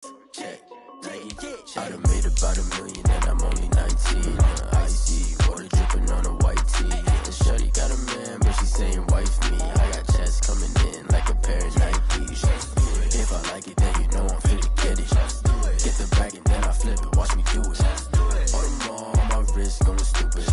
Check. I done made about $1 million and I'm only 19. Icy, water dripping on a white tee. And shorty got a man, but she saying wife me. I got checks coming in like a pair of Nikes. If I like it, then you know I'm finna get it. Get the bag and then I flip it, watch me do it. All them on my wrist going stupid.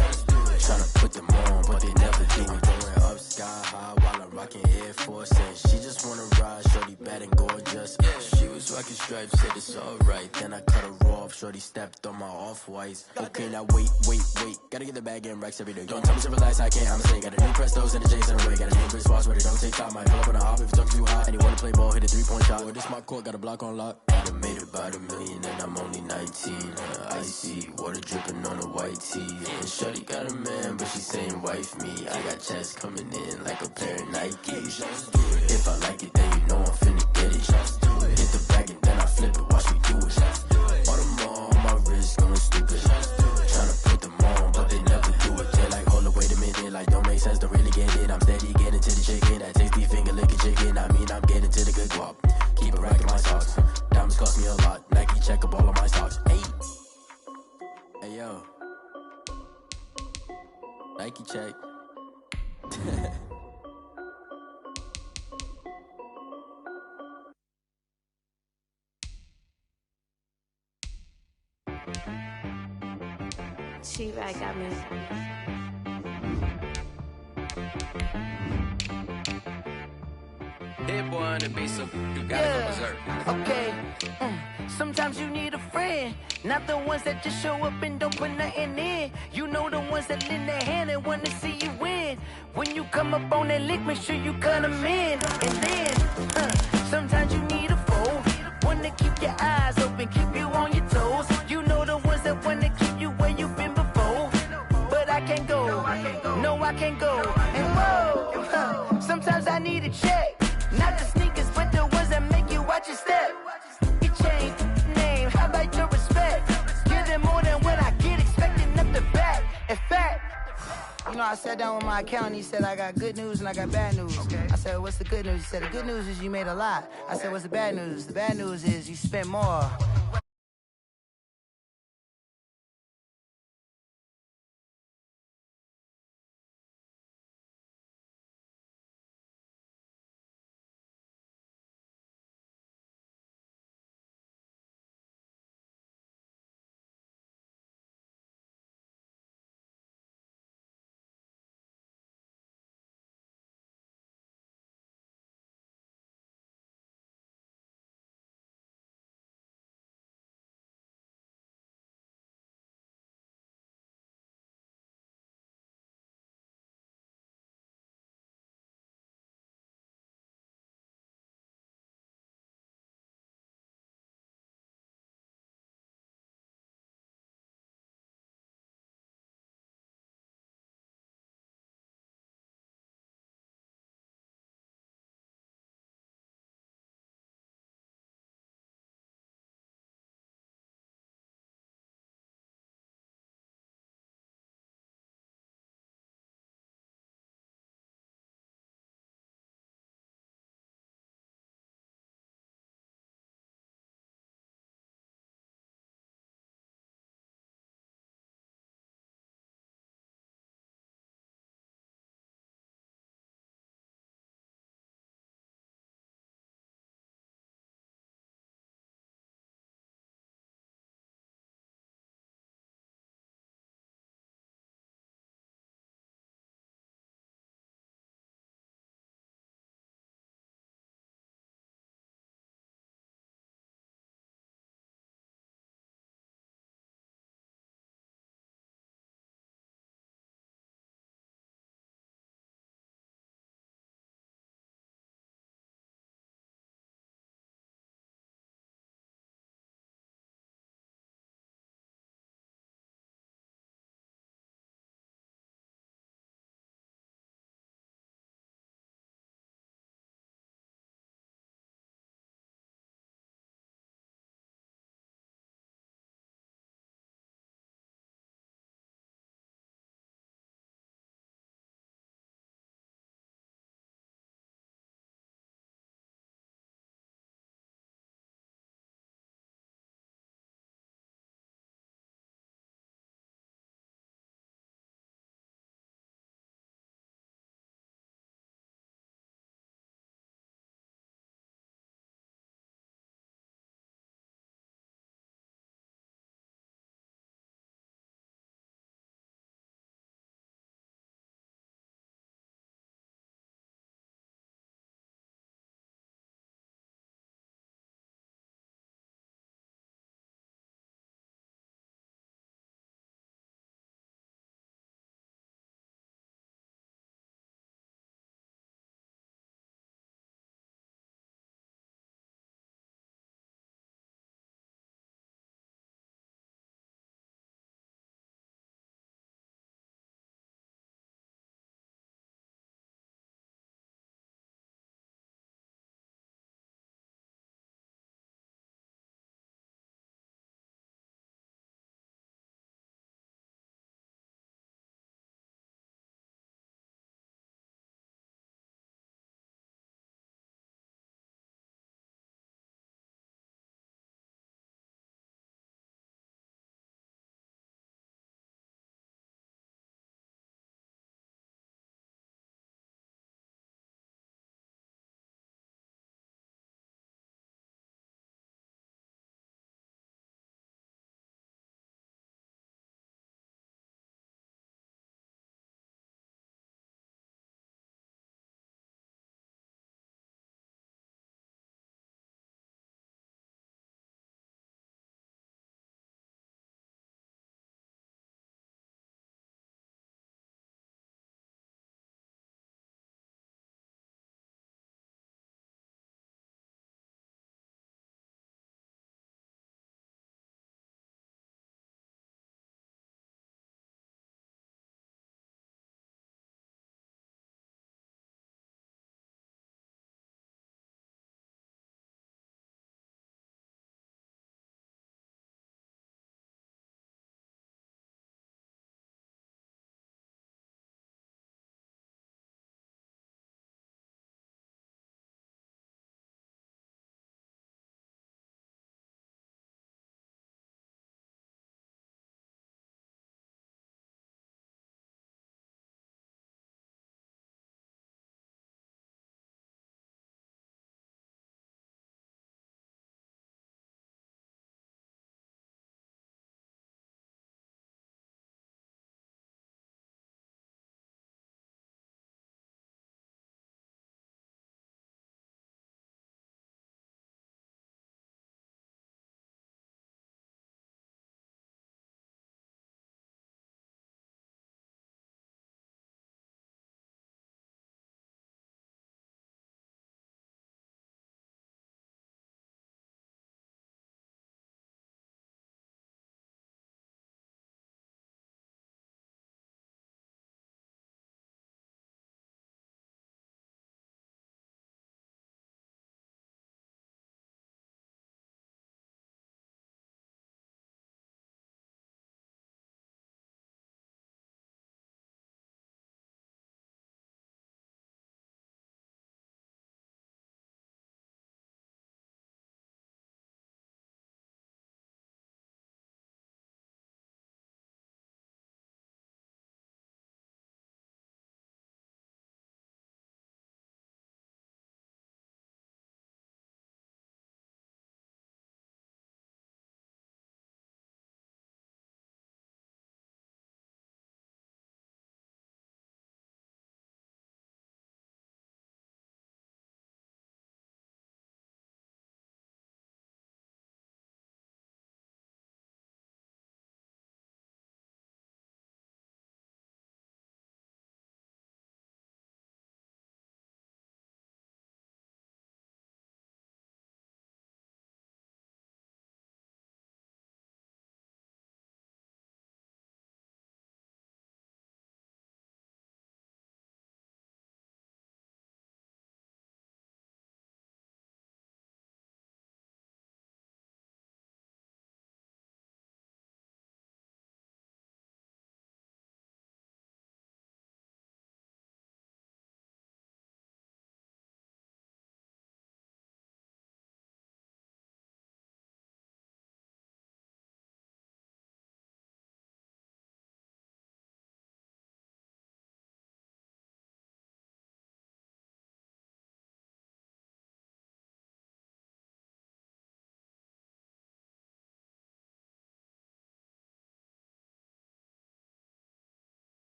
Tryna put them on, but they never do it. Going up sky high while I'm rocking Air Force. And she just wanna ride, shorty bad and gorgeous. She was rocking stripes, said it's alright. Then I cut her off, shorty stepped on my off-whites. Okay, now wait. Gotta get the bag and racks every day. Don't tell me to relax, I can't, I'ma say. Got a new Prestos and a Jason away. Got a new Chris Fox, where they don't take time. Might pull up on a hop if it's talking too hot. And you wanna play ball, hit a 3-point shot. Well, this my court, got a block on lock. I done made about $1 million and I'm only 19. Icy, water dripping on a white tee. And shorty got a man, but she saying wife me. I got checks coming in like a pair of Nikes. If I like it, then you know I'm finna get it. Hit the bag and then I flip it, watch me do it. All them on my wrist going stupid. Tryna put them on, but they never do it. They're like, hold up, wait a minute, like don't make sense, don't really get it. I'm steady getting to the chicken, that tasty finger licking chicken. I mean, I'm getting to the good guap. Keep a rack in my socks. Diamonds cost me a lot. Nike check up all of my stocks. Hey yo, Nike check. She-Rag got me. Hit boy on the beat, so you gotta go berserk. Okay. Sometimes you need a friend, not the ones that just show up and don't put nothing in. You know the ones that lend their hand and wanna see you win. When you come up on that lick, make sure you cut them in. And then, sometimes you need a foe, one to keep your eyes open, keep you on your toes. You know the ones that wanna keep you where you've been before. But I can't go, no I can't go. And whoa, sometimes I need a check. Not the sneakers, but the ones that make you watch your step. You change name, how about your respect? Give them more than what I get, expecting nothing back. In fact, you know, I sat down with my accountant, he said I got good news and I got bad news. I said, what's the good news? He said, the good news is you made a lot. I said, what's the bad news? The bad news is you spent more.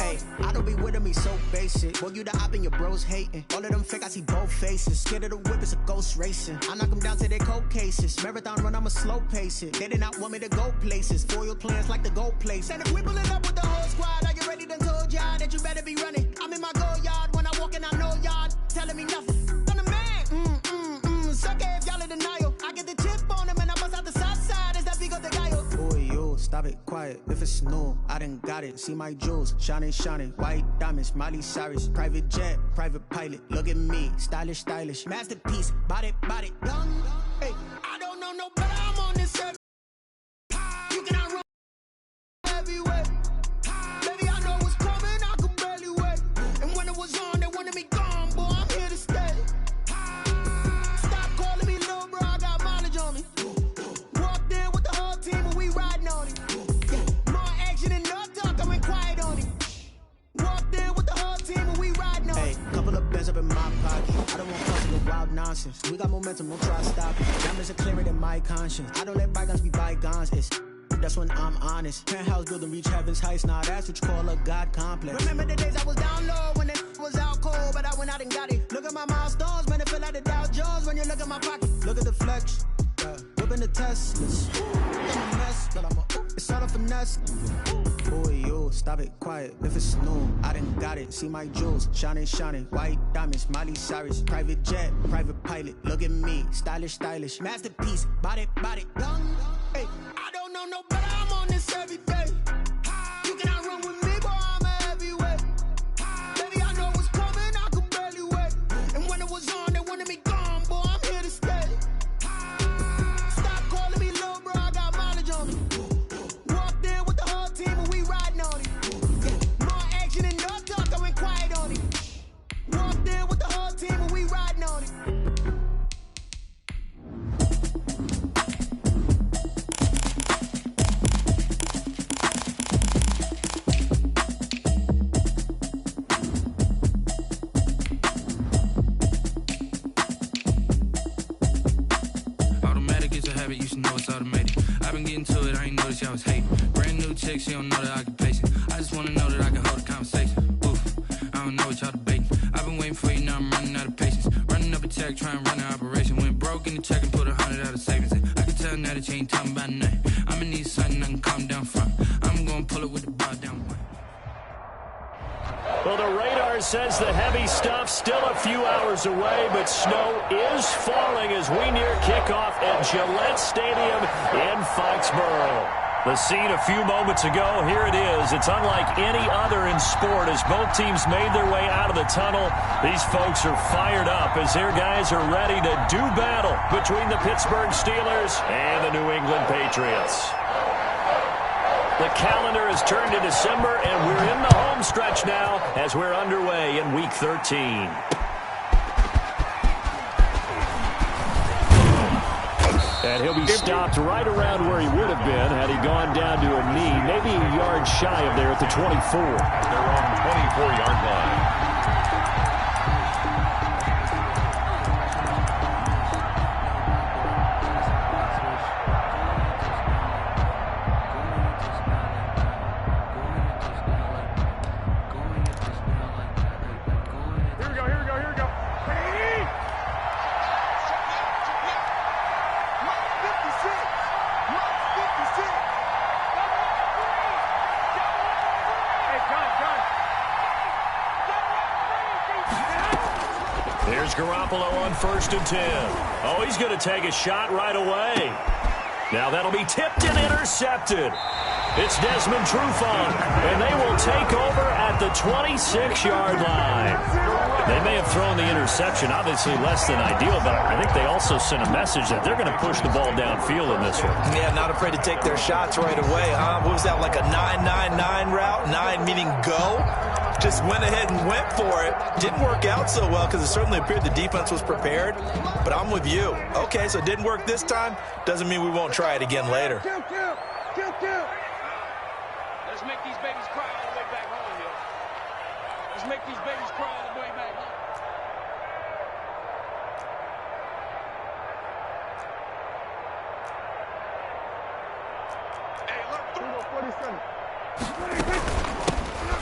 Hey, I don't be with me so basic. Boy, you the op and your bros hating. All of them fake, I see both faces. Scared of the whip, it's a ghost racing. I knock them down to their cold cases. Marathon run, I'ma slow pace it. They did not want me to go places. Foil plans like the gold place. And if we pulling up with the whole squad, are you ready? Done told y'all that you better be running. I'm in my go yard. When I walk in, I know y'all telling me nothing. I'm the man. Suck it if y'all in denial. I get the chip on them and I bust out the south side. Is that Vigo de Gallo? Boy, yo, stop it, quiet. If it's new, I done got it. See my jewels, shining, shining. White diamonds, Miley Cyrus. Private jet, private pilot. Look at me, stylish, stylish. Masterpiece, body, young. Hey, I don't know no better. I'm on this earth. You cannot run everywhere. Baby, I know what's coming. I could barely wait. And when it was on, they wanted me gone. Boy, I'm here to stay. Stop calling me little bro. I got mileage on me. Walked in with the whole team and we riding on it. More action and no talk. I went quiet on it. Walked in with the whole team and we riding on it. Hey, couple of bands up in my pocket. I don't want to talk wild nonsense. We got momentum, don't try to stop it. Diamonds are clearer than my conscience. I don't let bygones be bygones. It's that's when I'm honest. Penthouse building reach heaven's heights. Now that's what you call a God complex. Remember the days I was down low when it was out cold, but I went out and got it. Look at my milestones, man, it feel like the Dow Jones when you look at my pocket. Look at the flex, whipping the Teslas. It's all a finesse. Boy, yo, stop it, quiet. If it's new, I done got it. See my jewels, shining, shining. White diamonds, Miley Cyrus. Private jet, private pilot. Look at me, stylish, stylish. Masterpiece, body, young. Hey, I don't know no better. I'm on this every day. You cannot run with me, boy. I'm a heavyweight. Baby, I know what's coming. I could barely wait. And when it was on, they wanted me gone, boy. I'm here to stay. Stop calling me little bro. I got mileage on me. Walked in with the whole team and we riding on it. More action and no talk. I went quiet on it. Walked in with the whole team and we riding on it. Automatic is a habit, you should know it's automated. I've been getting to it, I ain't noticed y'all was hating. Brand new chick, she don't know the occupation. I just wanna know that I can hold a conversation. Oof, I don't know what y'all debating. I've been waiting for you, now I'm running out of patience. Running up a check, trying to run an operation. Went broke in the check and put 100 out of savings in. I can tell now that you ain't talking about nothing. I'ma need something I can calm down from. I'm gonna pull it with the bar down one. Well, the radar says the heavy stuff still a few hours away, but snow is falling as we near kickoff at Gillette Stadium in Foxborough. The scene a few moments ago, here it is. It's unlike any other in sport as both teams made their way out of the tunnel. These folks are fired up as their guys are ready to do battle between the Pittsburgh Steelers and the New England Patriots. The calendar has turned to December, and we're in the home stretch now as we're underway in Week 13. And he'll be stopped right around where he would have been had he gone down to a knee, maybe a yard shy of there at the 24. They're on the 24-yard line. Here's Garoppolo on 1st and 10. Oh, he's going to take a shot right away. Now that'll be tipped and intercepted. It's Desmond Trufant, and they will take over at the 26-yard line. They may have thrown the interception, obviously less than ideal, but I think they also sent a message that they're going to push the ball downfield in this one. Yeah, not afraid to take their shots right away, huh? What was that, like a 9-9-9 route? 9 meaning go? Just went ahead and went for it. Didn't work out so well because it certainly appeared the defense was prepared. But I'm with you. Okay, so it didn't work this time. Doesn't mean we won't try it again later. Let's make these babies cry all the way back home here. Let's make these babies cry all the way back home. Hey, look. 47.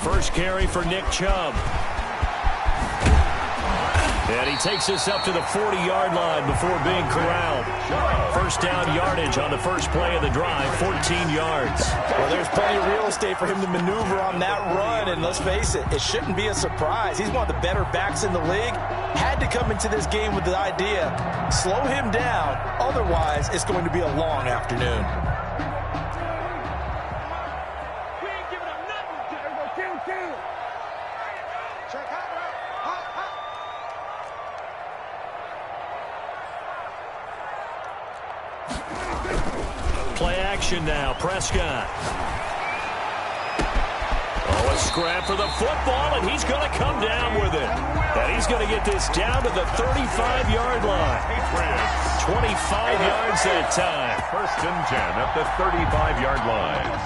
First carry for Nick Chubb. And he takes this up to the 40-yard line before being corralled. First down yardage on the first play of the drive, 14 yards. Well, there's plenty of real estate for him to maneuver on that run, and let's face it, it shouldn't be a surprise. He's one of the better backs in the league. Had to come into this game with the idea, slow him down, otherwise it's going to be a long afternoon. Play action now, Prescott. Oh, a scrap for the football, and he's going to come down with it. And he's going to get this down to the 35-yard line. 25 yards that time. First and 10 at the 35-yard line.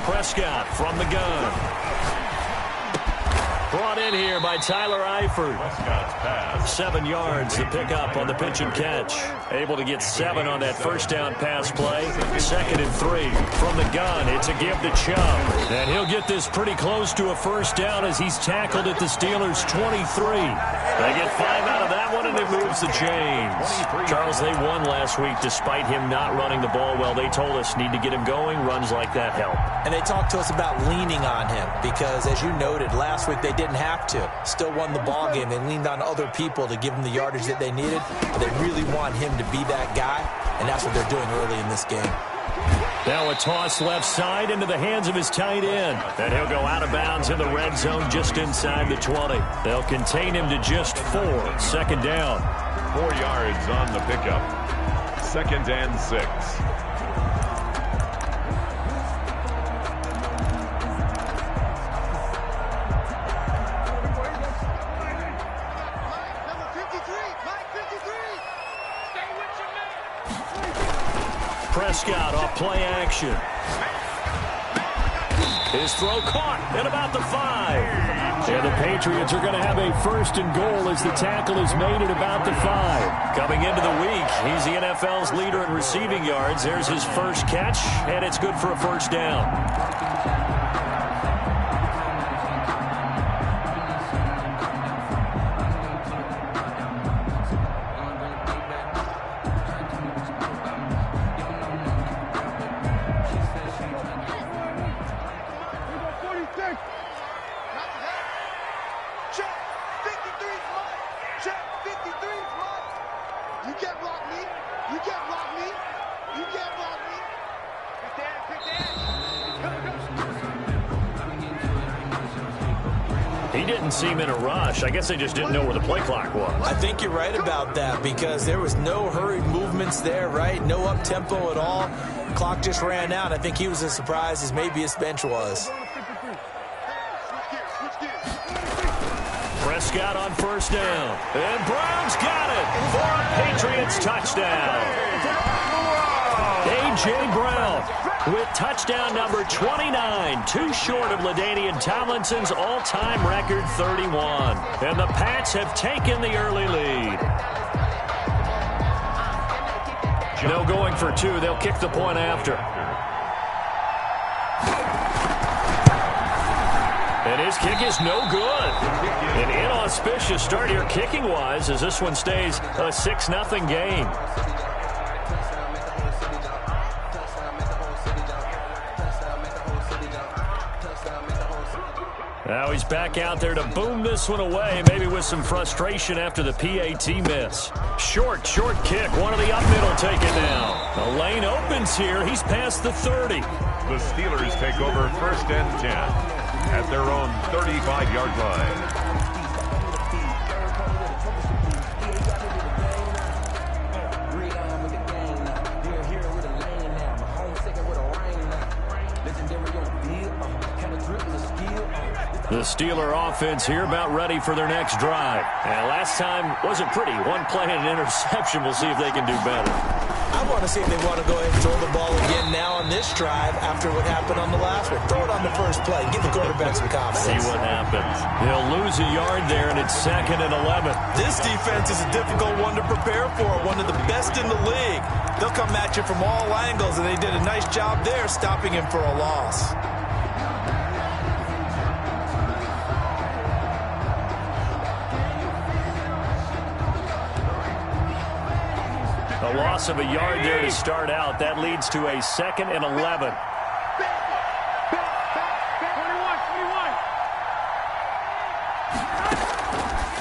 Prescott from the gun. Brought in here by Tyler Eifert. 7 yards to pick up on the pitch and catch. Able to get 7 on that first down pass play. 2nd and 3 from the gun. It's a give to Chubb. And he'll get this pretty close to a first down as he's tackled at the Steelers' 23. They get 5 out of that one, and it moves the chains. Charles, they won last week despite him not running the ball well. They told us need to get him going. Runs like that help. And they talked to us about leaning on him because, as you noted, last week they didn't have to. Still won the ball game. They leaned on other people to give them the yardage that they needed. But they really want him to be that guy, and that's what they're doing early in this game. Now a toss left side into the hands of his tight end. And he'll go out of bounds in the red zone just inside the 20. They'll contain him to just 4. 2nd down. 4 yards on the pickup. 2nd and 6. Prescott off play action. His throw caught at about the 5. And the Patriots are going to have a 1st and goal as the tackle is made at about the 5. Coming into the week, he's the NFL's leader in receiving yards. There's his first catch, and it's good for a first down. He didn't seem in a rush. I guess they just didn't know where the play clock was. I think you're right about that because there was no hurried movements there, right? No up-tempo at all. Clock just ran out. I think he was as surprised as maybe his bench was. Prescott on first down. And Brown's got it for a Patriots touchdown. A.J. Brown with touchdown number 29, too short of LaDainian Tomlinson's all-time record 31. And the Pats have taken the early lead. No going for 2. They'll kick the point after. And his kick is no good. An inauspicious start here kicking-wise as this one stays a 6-0 game. Now he's back out there to boom this one away, maybe with some frustration after the PAT miss. Short kick. One of the up middle taken now. The lane opens here. He's past the 30. The Steelers take over 1st and 10 at their own 35-yard line. The Steeler offense here about ready for their next drive. And last time wasn't pretty. One play and an interception. We'll see if they can do better. I I want to see if they want to go ahead and throw the ball again now on this drive after what happened on the last one. Throw it on the first play. Give the quarterback some confidence. See what happens. They'll lose a yard there, and it's 2nd and 11. This defense is a difficult one to prepare for, one of the best in the league. They'll come at you from all angles, and they did a nice job there stopping him for a loss. A loss of a yard there to start out. That leads to a 2nd and 11.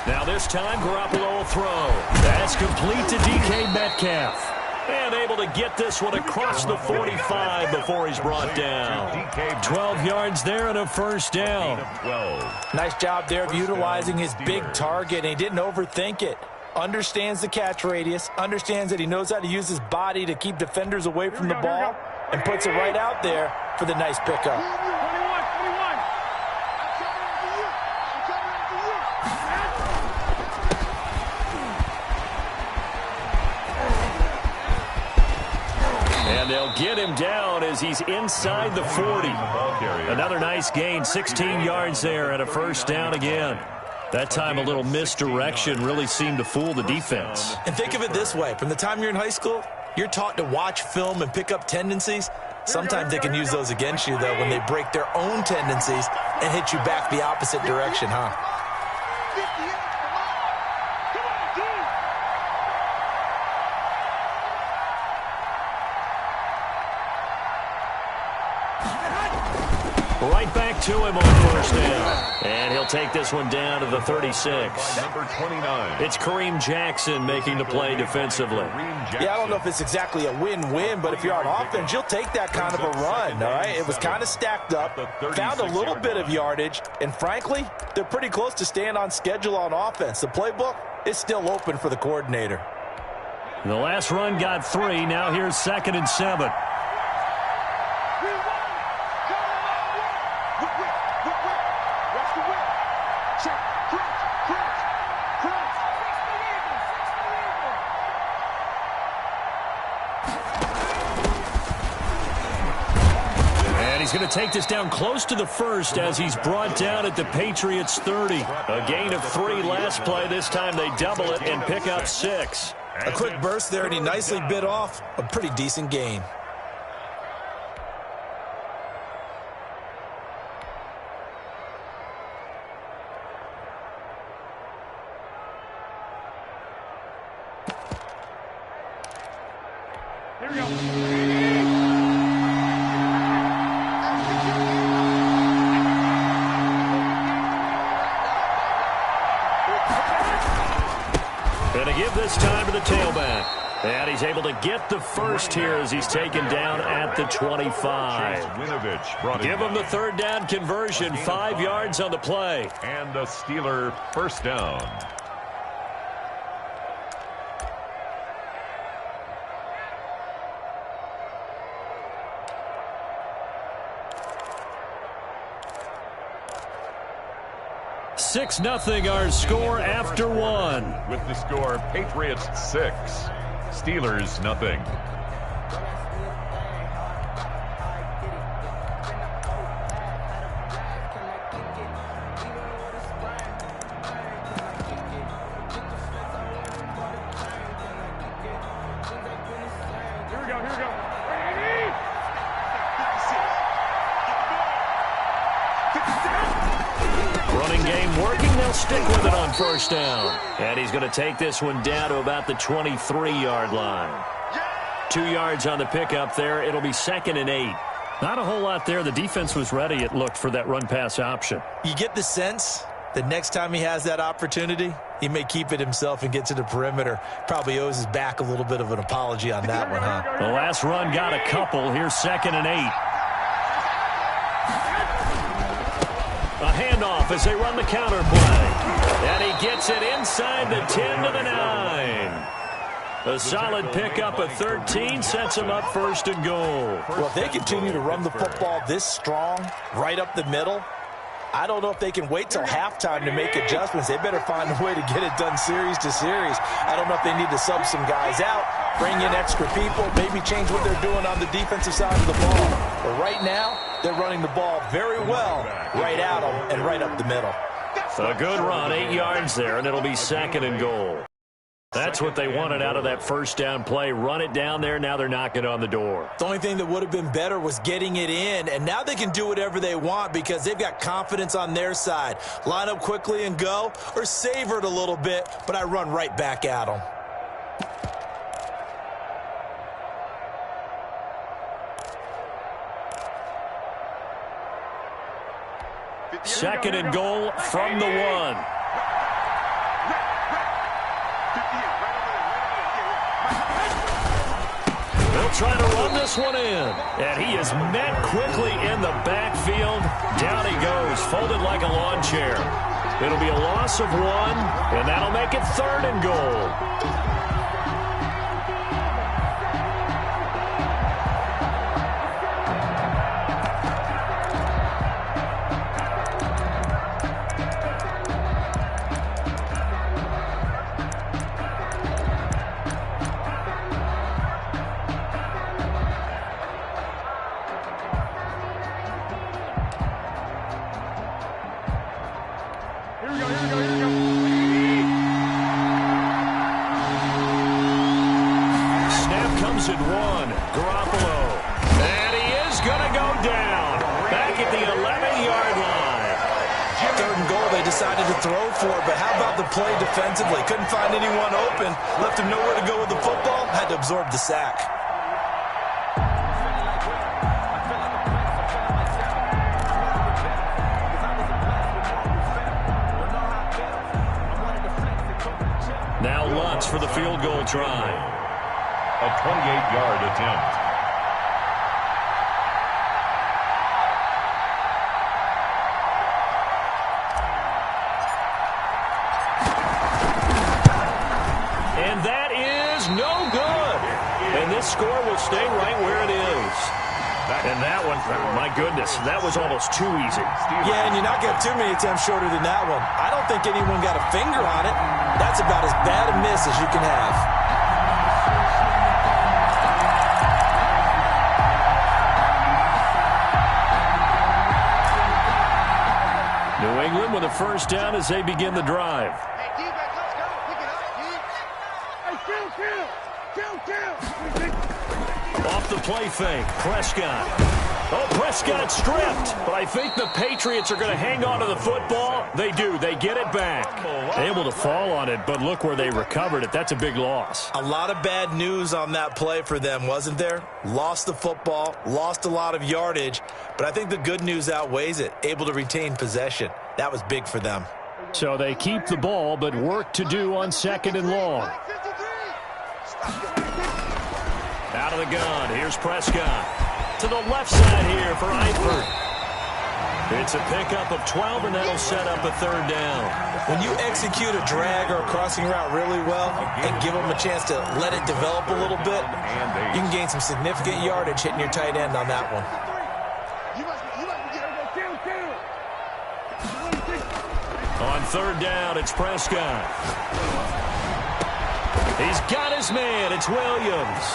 Now this time, Garoppolo will throw. That's complete to DK Metcalf. And able to get this one across the 45 before he's brought down. 12 yards there and a first down. Nice job there of utilizing his big target, and he didn't overthink it. Understands the catch radius, understands that he knows how to use his body to keep defenders away from the ball, and puts it right out there for the nice pickup. And they'll get him down as he's inside the 40. Another nice gain, 16 yards there and a first down again. That time a little misdirection really seemed to fool the defense. And think of it this way. From the time you're in high school, you're taught to watch film and pick up tendencies. Sometimes they can use those against you, though, when they break their own tendencies and hit you back the opposite direction, huh? Right back to him on first down. And he'll take this one down to the 36. Number 29. It's Kareem Jackson making the play defensively. Yeah, I don't know if it's exactly a win-win, but if you're on offense, you'll take that kind of a run, all right? It was kind of stacked up, found a little bit of yardage, and frankly, they're pretty close to staying on schedule on offense. The playbook is still open for the coordinator. The last run got 3. Now here's 2nd and 7. He's going to take this down close to the first as he's brought down at the Patriots 30. A gain of 3 last play. This time they double it and pick up 6. A quick burst there, and he nicely bit off a pretty decent gain. Here we go. Going to give this time to the tailback. And he's able to get the first here as he's taken down at the 25. Give him the 3rd down conversion, 5 yards on the play. And the Steeler first down. Six 0 our score after 1. With the score, Patriots 6, Steelers 0. Running game working. They'll stick with it on first down. And he's going to take this one down to about the 23-yard line. 2 yards on the pickup there. It'll be 2nd and 8. Not a whole lot there. The defense was ready, it looked, for that run-pass option. You get the sense that next time he has that opportunity, he may keep it himself and get to the perimeter. Probably owes his back a little bit of an apology on that one, huh? The last run got a couple. Here's 2nd and 8. A handoff as they run the counter play. And he gets it inside the 10 to the 9. A solid pickup of 13 sets him up 1st and goal. Well, if they continue to run the football this strong, right up the middle, I don't know if they can wait till halftime to make adjustments. They better find a way to get it done series to series. I don't know if they need to sub some guys out bring in extra people, maybe change what they're doing on the defensive side of the ball. But right now, they're running the ball very well right at them and right up the middle. A good run, 8 yards there, and it'll be 2nd and goal. That's what they wanted out of that first down play. Run it down there. Now they're knocking on the door. The only thing that would have been better was getting it in, and now they can do whatever they want because they've got confidence on their side. Line up quickly and go, or savor it a little bit, but I run right back at them. Second and goal from the 1. They'll try to run this one in. And he is met quickly in the backfield. Down he goes, folded like a lawn chair. It'll be a loss of 1, and that'll make it 3rd and goal. Play defensively. Couldn't find anyone open. Left him nowhere to go with the football. Had to absorb the sack. Now Lutz for the field goal try. A 28-yard attempt. Score will stay right where it is. And that one, my goodness, that was almost too easy. Yeah, and you're not going to have too many attempts shorter than that one. I don't think anyone got a finger on it. That's about as bad a miss as you can have. New England with a first down as they begin the drive. Hey, D-back, let's go. Pick it up, D. Hey, kill. Off the play fake, Prescott. Oh, Prescott stripped. But I think the Patriots are going to hang on to the football. They do. They get it back. Able to fall on it, but look where they recovered it. That's a big loss. A lot of bad news on that play for them, wasn't there? Lost the football, lost a lot of yardage, but I think the good news outweighs it. Able to retain possession. That was big for them. So they keep the ball, but work to do on 2nd and long. Out of the gun, here's Prescott. To the left side here for Eifert. It's a pickup of 12, and that'll set up a 3rd down. When you execute a drag or a crossing route really well and give them a chance to let it develop a little bit, you can gain some significant yardage hitting your tight end on that one. On 3rd down, it's Prescott. He's got his man. It's Williams.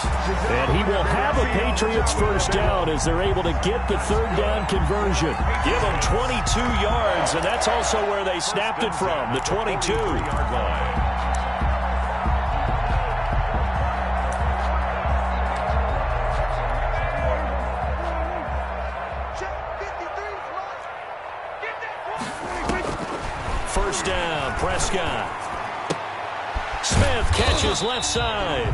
And he will have a Patriots first down as they're able to get the 3rd down conversion. Give them 22 yards, and that's also where they snapped it from, the 22-yard line. First down, Prescott. Smith catches left side.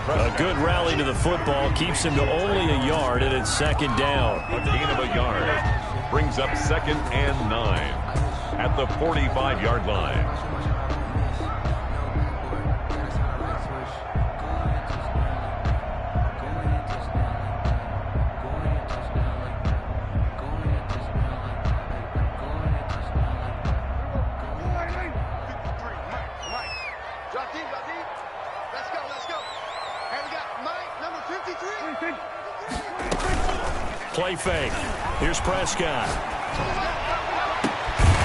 A good rally to the football keeps him to only a yard, and it's 2nd down. A gain of a yard brings up 2nd and 9 at the 45-yard line. Play fake. Here's Prescott.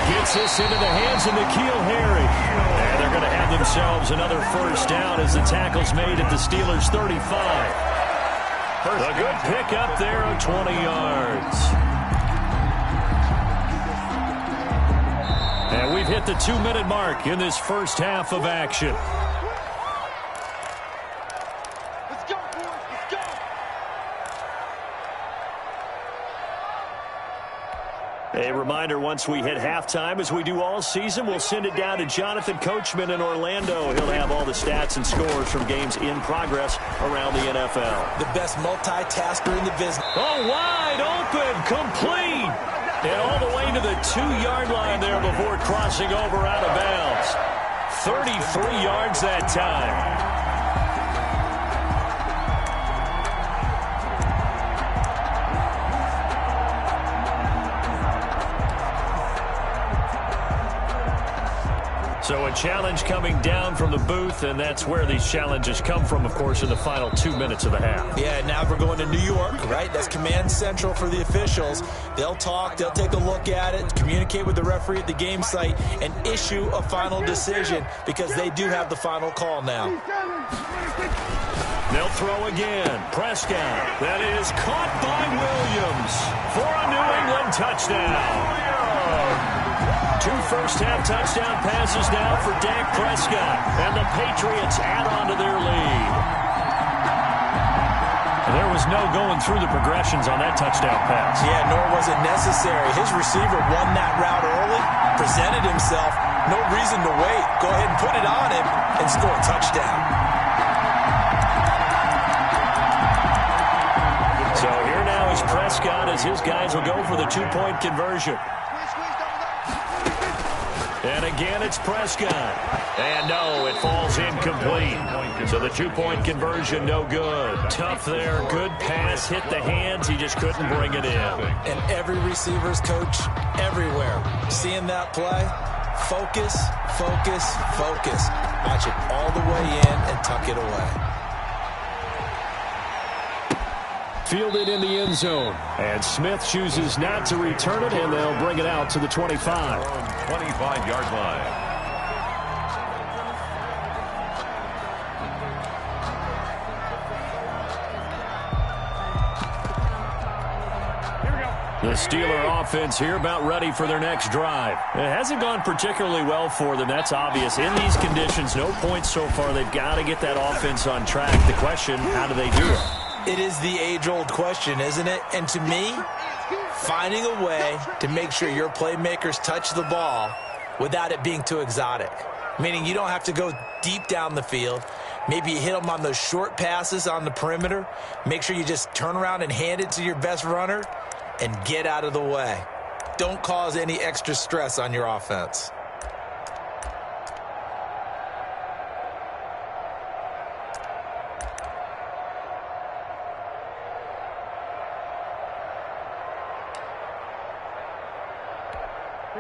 Gets this into the hands of N'Keal Harry. And they're going to have themselves another first down as the tackle's made at the Steelers' 35. A good pickup there of 20 yards. And we've hit the 2-minute mark in this first half of action. Let's go, boys. Let's go. A reminder, once we hit halftime, as we do all season, we'll send it down to Jonathan Coachman in Orlando. He'll have all the stats and scores from games in progress around the NFL. The best multitasker in the business. Oh, wide open, complete. And all the way to the 2-yard line there before crossing over out of bounds. 33 yards that time. So a challenge coming down from the booth, and that's where these challenges come from, of course, in the final 2 minutes of the half. Yeah, now we're going to New York, right? That's command central for the officials. They'll talk, they'll take a look at it, communicate with the referee at the game site, and issue a final decision because they do have the final call now. They'll throw again. Prescott. That is caught by Williams for a New England touchdown. 2 first-half touchdown passes now for Dak Prescott. And the Patriots add on to their lead. There was no going through the progressions on that touchdown pass. Yeah, nor was it necessary. His receiver won that route early, presented himself. No reason to wait. Go ahead and put it on him and score a touchdown. So here now is Prescott as his guys will go for the 2-point conversion. And again, it's Prescott. And no, it falls incomplete. So the 2-point conversion, no good. Tough there. Good pass. Hit the hands. He just couldn't bring it in. And every receiver's coach everywhere. Seeing that play, focus, focus, focus. Watch it all the way in and tuck it away. Fielded in the end zone. And Smith chooses not to return it, and they'll bring it out to the 25. 25-yard line. The Steeler offense here about ready for their next drive. It hasn't gone particularly well for them. That's obvious. In these conditions, no points so far. They've got to get that offense on track. The question, how do they do it? It is the age-old question, isn't it? And to me, finding a way to make sure your playmakers touch the ball without it being too exotic. Meaning you don't have to go deep down the field. Maybe you hit them on those short passes on the perimeter. Make sure you just turn around and hand it to your best runner and get out of the way. Don't cause any extra stress on your offense.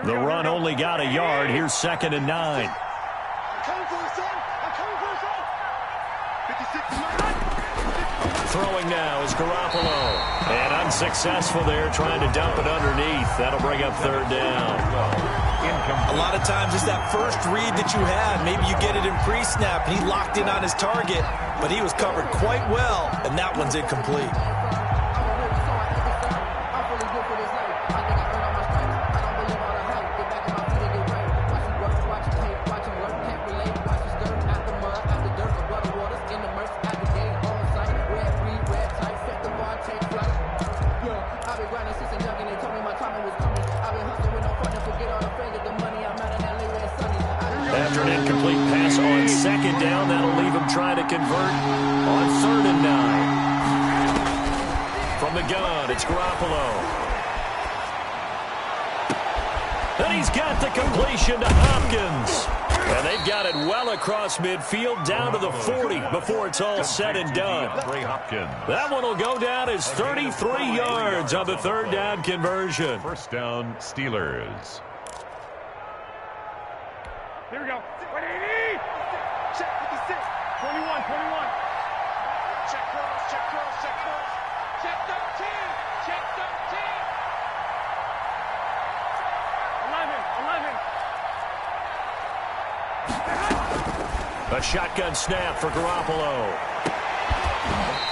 The run only got a yard. Here's 2nd and 9. I'm coming for you, son. I'm coming for you, son. 56. Throwing now is Garoppolo. And unsuccessful there, trying to dump it underneath. That'll bring up 3rd down. A lot of times it's that first read that you have. Maybe you get it in pre-snap, and he locked in on his target, but he was covered quite well, and that one's incomplete. After an incomplete pass on 2nd down, that'll leave him trying to convert on 3rd and 9. From the gun, it's Garoppolo. And he's got the completion to Hopkins. And they've got it well across midfield down to the 40 before it's all said and done. That one will go down as 33 yards on the 3rd down conversion. First down, Steelers. Here we go. 180. Check 56. 21. Check cross. Check 13. Check 13. 11. A shotgun snap for Garoppolo.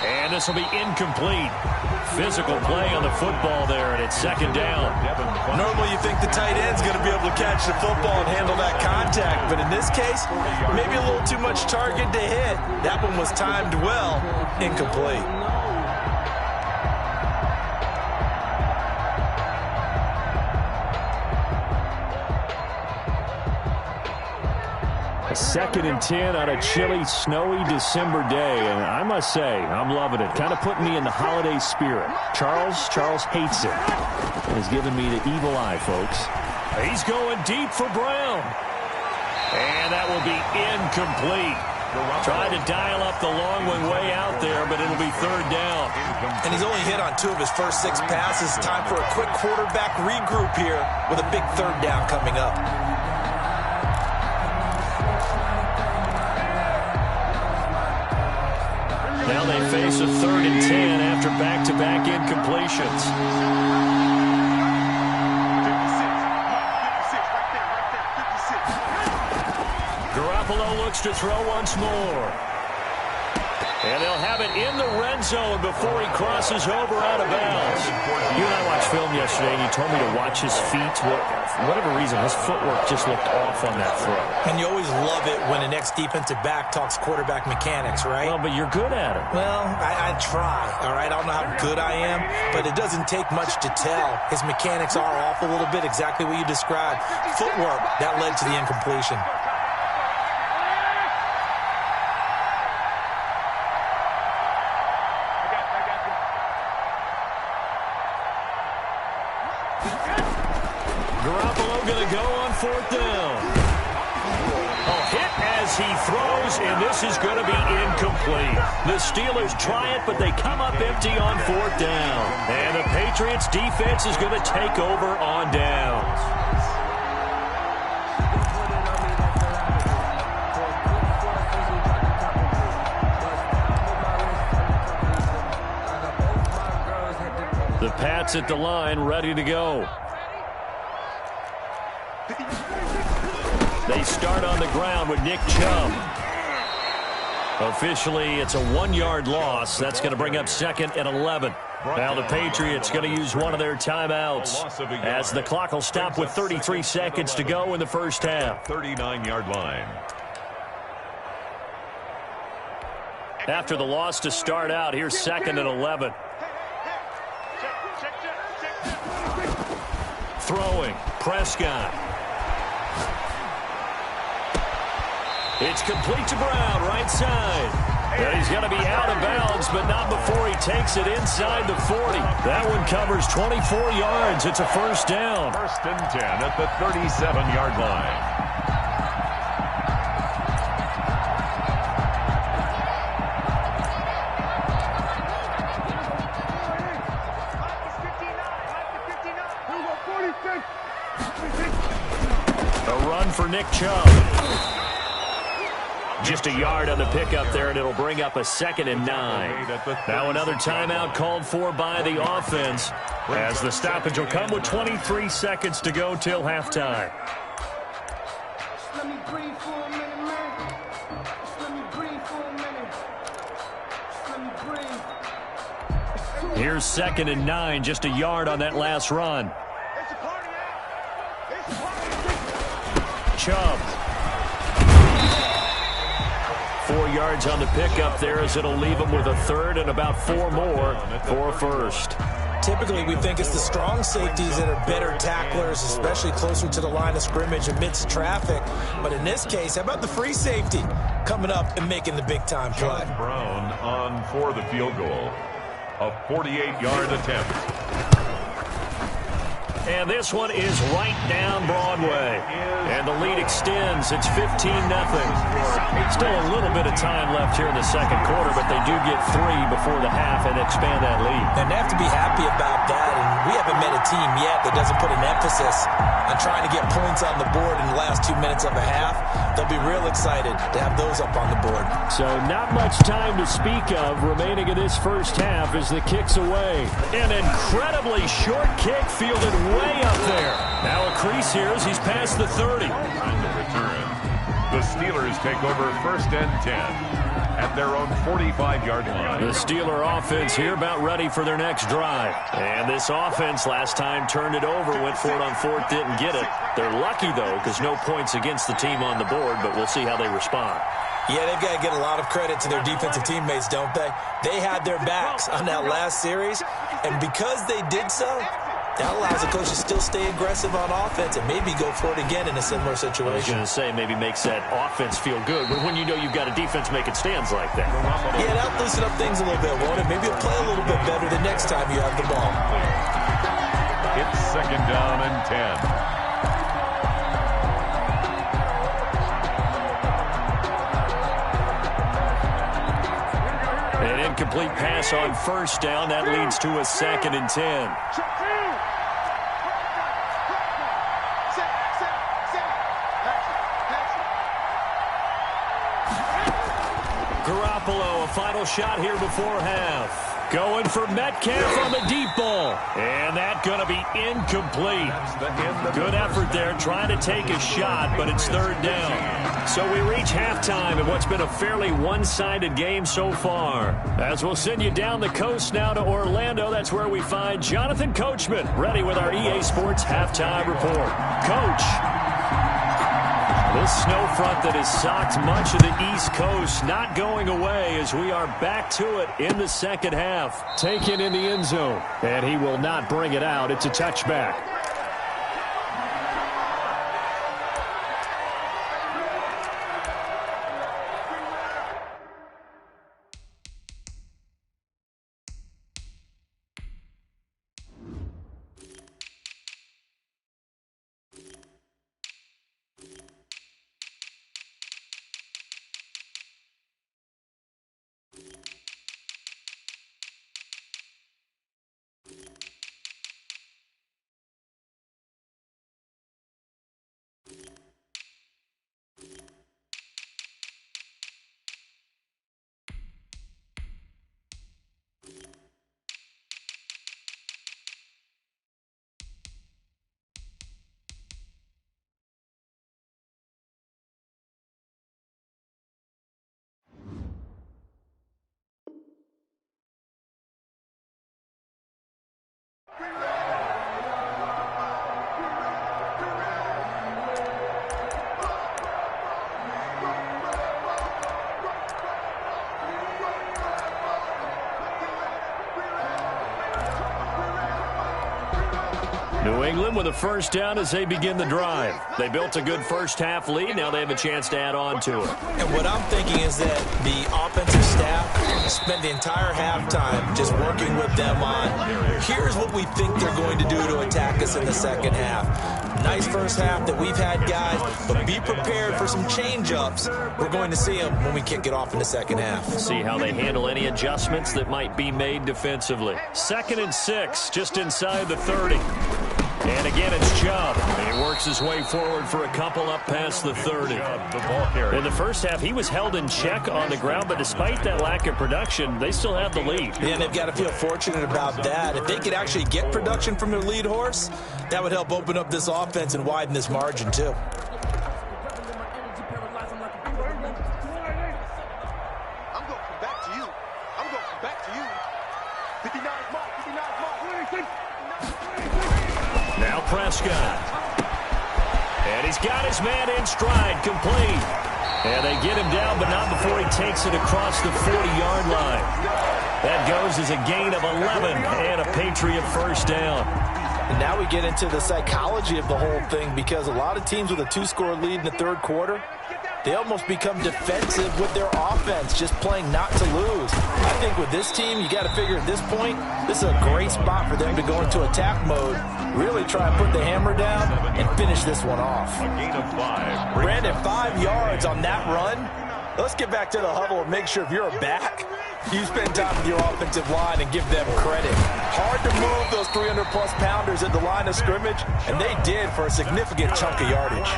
And this will be incomplete. Physical play on the football there, and it's second down. Normally you think the tight end's going to be able to catch the football and handle that contact, but in this case, maybe a little too much target to hit. That one was timed well, incomplete. A 2nd and 10 on a chilly, snowy December day, and I must say, I'm loving it. Kind of putting me in the holiday spirit. Charles hates it. And has given me the evil eye, folks. He's going deep for Brown. And that will be incomplete. Tried to dial up the long one way out there, but it'll be third down. And he's only hit on 2 of his first 6 passes. Time for a quick quarterback regroup here with a big third down coming up. Now they face a 3rd and 10 after back-to-back incompletions. Garoppolo looks to throw once more. And they'll have it in the red zone before he crosses over out of bounds. You and I watched film yesterday, and you told me to watch his feet. For whatever reason, his footwork just looked off on that throw. And you always love it when an ex-defensive back talks quarterback mechanics, right? Well, but you're good at it. Well, I try, all right? I don't know how good I am, but it doesn't take much to tell. His mechanics are off a little bit, exactly what you described. Footwork, that led to the incompletion. Garoppolo going to go on 4th down. A hit as he throws, and this is going to be incomplete. The Steelers try it, but they come up empty on 4th down. And the Patriots defense is going to take over on downs. The Pats at the line, ready to go. They start on the ground with Nick Chubb. Officially, it's a 1-yard loss. That's going to bring up 2nd and 11. Now the Patriots going to use one of their timeouts as the clock will stop with 33 seconds to go in the first half. 39-yard line. After the loss to start out, here's 2nd and 11. Throwing, Prescott. It's complete to Brown, right side. And he's going to be out of bounds, but not before he takes it inside the 40. That one covers 24 yards. It's a first down. 1st and 10 at the 37-yard line. A run for Nick Chubb. Just a yard on the pickup there, and it'll bring up a 2nd and 9. Now another timeout called for by the offense, as the stoppage will come with 23 seconds to go till halftime. Let me breathe for a minute, man. Let me breathe for a minute. Let me breathe. Here's 2nd and 9, just a yard on that last run. Chubb. 4 yards on the pickup there, as it'll leave him with a 3rd and about 4 more for a first. Typically, we think it's the strong safeties that are better tacklers, especially closer to the line of scrimmage amidst traffic. But in this case, how about the free safety coming up and making the big-time play? Brown on for the field goal. A 48-yard attempt. And this one is right down Broadway. And the lead extends. It's 15-0. Still a little bit of time left here in the second quarter, but they do get 3 before the half and expand that lead. And they have to be happy about that. And we haven't met a team yet that doesn't put an emphasis on trying to get points on the board in the last 2 minutes of a half. They'll be real excited to have those up on the board. So not much time to speak of remaining in this first half as the kick's away. An incredibly short kick fielded way up there. Now a crease here as he's past the 30. On the return. The Steelers take over 1st and 10 at their own 45-yard line. The Steeler offense here about ready for their next drive. And this offense last time turned it over, went for it on 4th, didn't get it. They're lucky, though, because no points against the team on the board, but we'll see how they respond. Yeah, they've got to get a lot of credit to their defensive teammates, don't they? They had their backs on that last series, and because they did so, that allows the coach to still stay aggressive on offense and maybe go for it again in a similar situation. I was going to say, maybe makes that offense feel good when you know you've got a defense making stands like that. Yeah, that'll loosen up things a little bit, won't it? Maybe you'll play a little bit better the next time you have the ball. It's 2nd down and 10. An incomplete pass on 1st down. That leads to a 2nd and 10. Garoppolo, a final shot here before half. Going for Metcalf on the deep ball. And that going to be incomplete. Good effort there, trying to take a shot, but it's 3rd down. So we reach halftime in what's been a fairly one-sided game so far. As we'll send you down the coast now to Orlando, that's where we find Jonathan Coachman, ready with our EA Sports halftime report. Coach. This snow front that has socked much of the East Coast not going away as we are back to it in the 2nd half. Taken in the end zone, and he will not bring it out. It's a touchback. New England with a 1st down as they begin the drive. They built a good 1st half lead. Now they have a chance to add on to it. And what I'm thinking is that the offensive staff spent the entire halftime just working with them on, here's what we think they're going to do to attack us in the 2nd half. Nice 1st half that we've had, guys, but be prepared for some change-ups. We're going to see them when we kick it off in the 2nd half. See how they handle any adjustments that might be made defensively. 2nd and 6, just inside the 30. And again, it's Chubb. He works his way forward for a couple up past the 30. In the 1st half, he was held in check on the ground, but despite that lack of production, they still have the lead. Yeah, and they've got to feel fortunate about that. If they could actually get production from their lead horse, that would help open up this offense and widen this margin, too. Now Prescott. And he's got his man in stride, complete. And they get him down, but not before he takes it across the 40-yard line. That goes as a gain of 11 and a Patriot 1st down. And now we get into the psychology of the whole thing, because a lot of teams with a 2-score lead in the 3rd quarter, they almost become defensive with their offense, just playing not to lose. I think with this team, you got to figure at this point, this is a great spot for them to go into attack mode, really try and put the hammer down and finish this one off. A gain of 5. Brandon, 5 yards on that run. Let's get back to the huddle and make sure if you're a back, you spend time with your offensive line and give them credit. Hard to move those 300-plus pounders at the line of scrimmage, and they did for a significant chunk of yardage.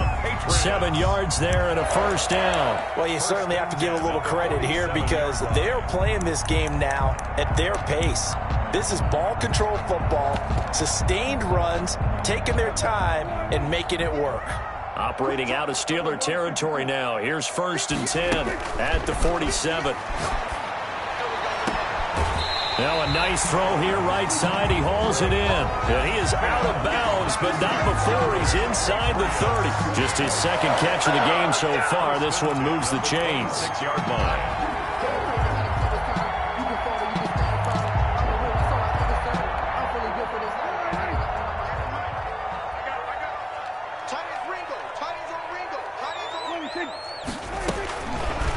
7 yards there and a 1st down. Well, you certainly have to give a little credit here because they're playing this game now at their pace. This is ball control football, sustained runs, taking their time and making it work. Operating out of Steeler territory now. Here's 1st and 10 at the 47. Now a nice throw here right side. He hauls it in. And he is out of bounds, but not before he's inside the 30. Just his second catch of the game so far. This one moves the chains. 6-yard line.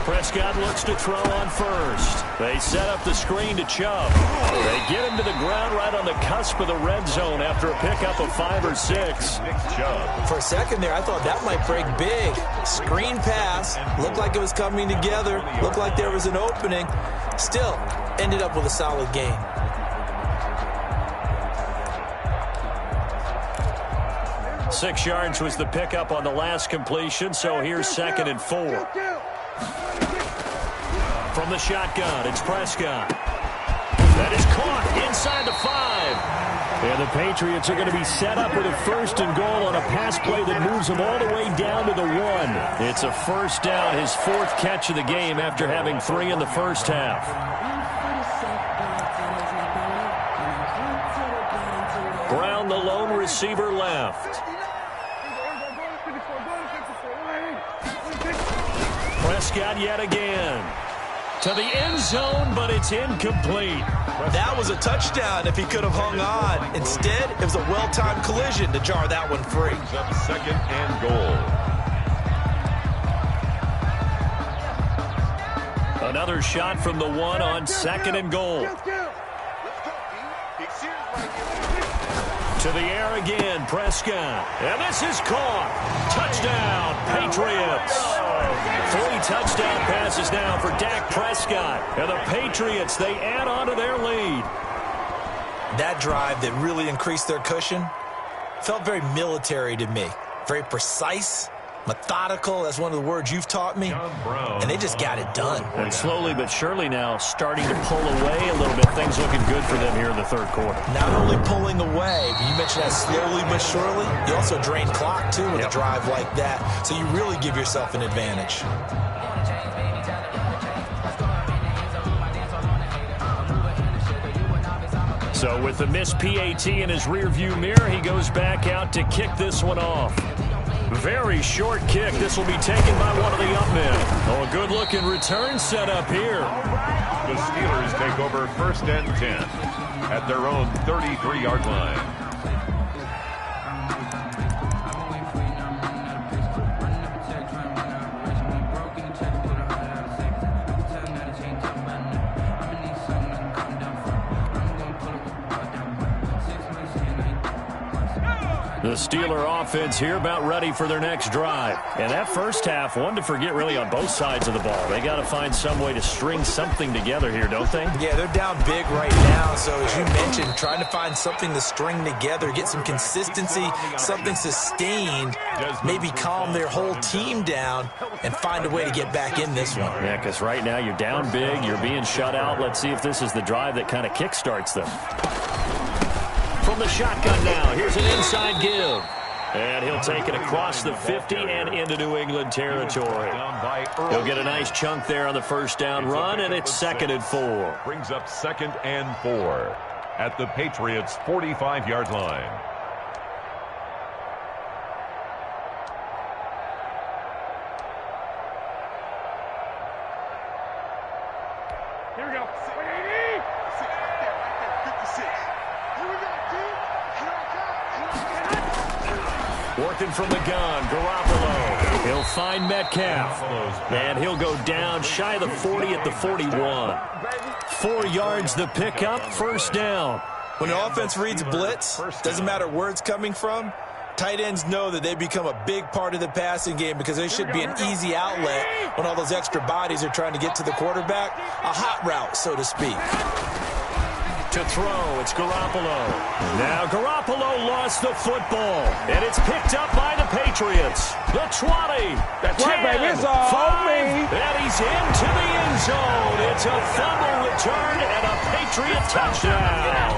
Prescott looks to throw on 1st. They set up the screen to Chubb. They get him to the ground right on the cusp of the red zone after a pickup of 5 or 6. Chubb. For a second there, I thought that might break big. Screen pass. Looked like it was coming together. Looked like there was an opening. Still, ended up with a solid gain. Six yards was the pickup on the last completion, so here's 2nd and 4. From the shotgun, it's Prescott. That is caught inside the 5. And the Patriots are going to be set up with a 1st and goal on a pass play that moves them all the way down to the 1. It's a 1st down, his 4th catch of the game after having 3 in the first half. Brown, the lone receiver, left. Prescott yet again. To the end zone, but it's incomplete. That was a touchdown if he could have hung on. Instead, it was a well-timed collision to jar that one free. Brings up 2nd and goal. Another shot from the 1 on 2nd and goal. To the air again, Prescott. And this is caught. Touchdown, Patriots. 3 touchdown passes now for Dak Prescott. And the Patriots, they add on to their lead. That drive that really increased their cushion felt very military to me. Very precise, methodical. That's one of the words you've taught me. And they just got it done. And slowly but surely now starting to pull away a little bit. Things looking good for them here in the 3rd quarter. Not only pulling away, but you mentioned that slowly but surely. You also drain clock, too, with a drive like that. So you really give yourself an advantage. So with the missed PAT in his rearview mirror, he goes back out to kick this one off. Very short kick. This will be taken by one of the up men. Oh, a good-looking return set up here. The Steelers take over 1st and 10 at their own 33-yard line. The Steeler offense here about ready for their next drive. And that first half, one to forget really on both sides of the ball. They got to find some way to string something together here, don't they? Yeah, they're down big right now. So as you mentioned, trying to find something to string together, get some consistency, something sustained, maybe calm their whole team down and find a way to get back in this one. Yeah, because right now you're down big, you're being shut out. Let's see if this is the drive that kind of kickstarts them. From the shotgun now, here's an inside give. And he'll take it across the 50 and into New England territory. He'll get a nice chunk there on the 1st down run, and it's 2nd and 4. Brings up 2nd and 4 at the Patriots' 45-yard line. Here we go. Working from the gun, Garoppolo. He'll find Metcalf. And he'll go down shy of the 40 at the 41. 4 yards the pickup, 1st down. When the offense reads blitz, doesn't matter where it's coming from, tight ends know that they become a big part of the passing game because they should be an easy outlet when all those extra bodies are trying to get to the quarterback. A hot route, so to speak. To throw, it's Garoppolo. Now Garoppolo lost the football, and it's picked up by the Patriots. The 20, the 10, baby, it's all 5, me. and he's into the end zone. It's a fumble return and a Patriot touchdown.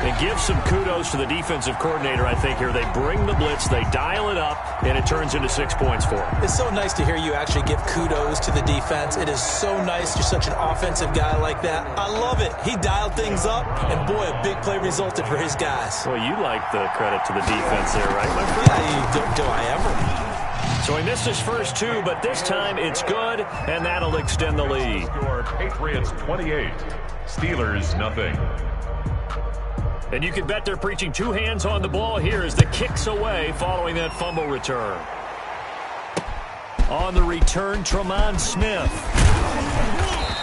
And give some kudos to the defensive coordinator, I think, here. They bring the blitz, they dial it up, and it turns into 6 points for them. It's so nice to hear you actually give kudos to the defense. It is so nice. You're such an offensive guy like that. I love it. He dialed things up, and boy, a big play resulted for his guys. Well, you like the credit to the defense there, right, my friend? Yeah, do I ever? So he missed his first two, but this time it's good, and that'll extend the lead. Score Patriots 28, Steelers nothing. And you can bet they're preaching two hands on the ball here as the kick's away following that fumble return. On the return, Tremont Smith.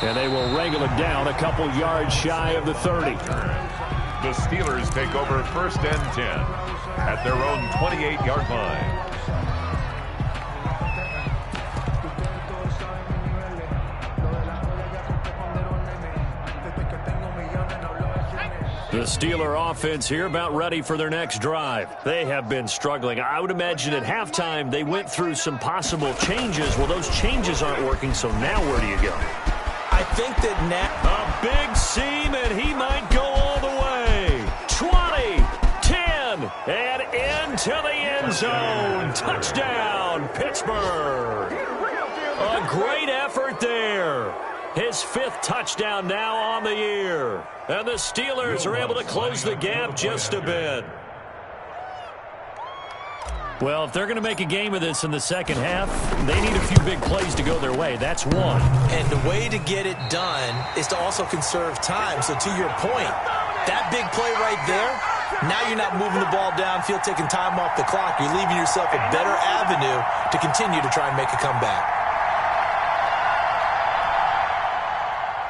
And they will wrangle it down a couple yards shy of the 30. The Steelers take over 1st and 10 at their own 28-yard line. The Steeler offense here about ready for their next drive. They have been struggling. I would imagine at halftime they went through some possible changes. Well, those changes aren't working, so now where do you go? I think that now... A big seam, and he might go all the way. 20, 10, and into the end zone. Touchdown, Pittsburgh. A great effort there. His 5th touchdown now on the year. And the Steelers are able to close the gap just a bit. Well, if they're going to make a game of this in the second half, they need a few big plays to go their way. That's one. And the way to get it done is to also conserve time. So to your point, that big play right there, now you're not moving the ball downfield, taking time off the clock. You're leaving yourself a better avenue to continue to try and make a comeback.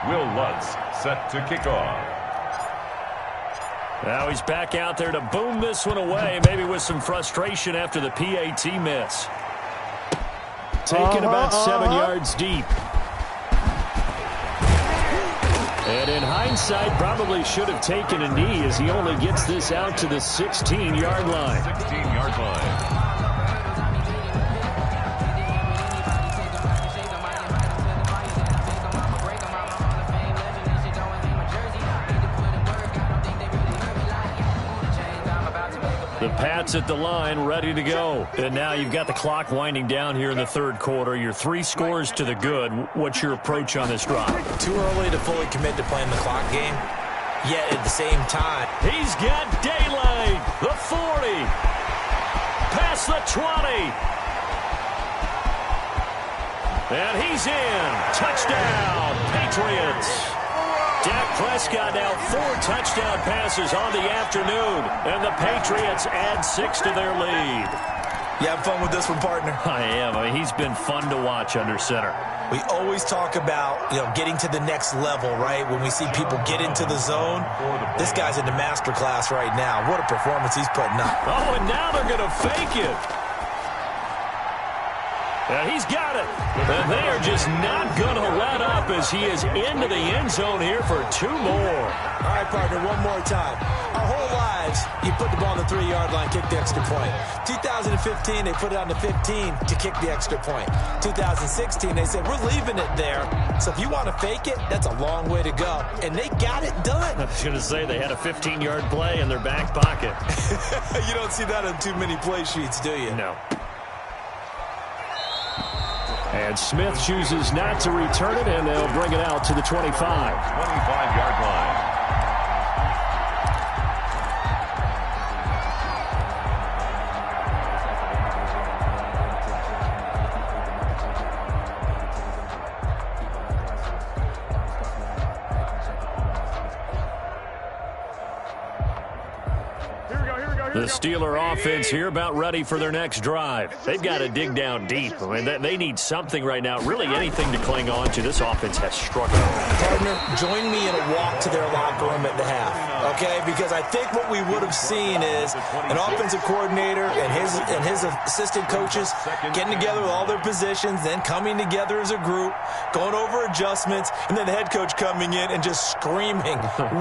Will Lutz set to kick off. Now he's back out there to boom this one away, maybe with some frustration after the PAT miss. Taken about 7 yards deep. And in hindsight, probably should have taken a knee as he only gets this out to the 16-yard line. 16-yard line. The Pats at the line, ready to go. And now you've got the clock winding down here in the third quarter. You're 3 scores to the good. What's your approach on this drive? Too early to fully commit to playing the clock game. Yet at the same time, he's got daylight. The 40. Past the 20. And he's in. Touchdown, Patriots. Dak Prescott now 4 touchdown passes on the afternoon, and the Patriots add 6 to their lead. You have fun with this one, partner? I am. I mean, he's been fun to watch under center. We always talk about, getting to the next level, right? When we see people get into the zone, this guy's in the master class right now. What a performance he's putting up. Oh, and now they're going to fake it. And he's got it. And they are just not going to let up as he is into the end zone here for 2 more. All right, partner, one more time. Our whole lives, you put the ball on the 3-yard line, kick the extra point. 2015, they put it on the 15 to kick the extra point. 2016, they said, we're leaving it there. So if you want to fake it, that's a long way to go. And they got it done. I was going to say they had a 15-yard play in their back pocket. You don't see that on too many play sheets, do you? No. And Smith chooses not to return it, and they'll bring it out to the 25. 25-yard line. The Steeler offense here about ready for their next drive. They've got to dig down deep. I mean, they need something right now, really anything to cling on to. This offense has struggled. Partner, join me in a walk to their locker room at the half, okay? Because I think what we would have seen is an offensive coordinator and his assistant coaches getting together with all their positions, then coming together as a group, going over adjustments, and then the head coach coming in and just screaming,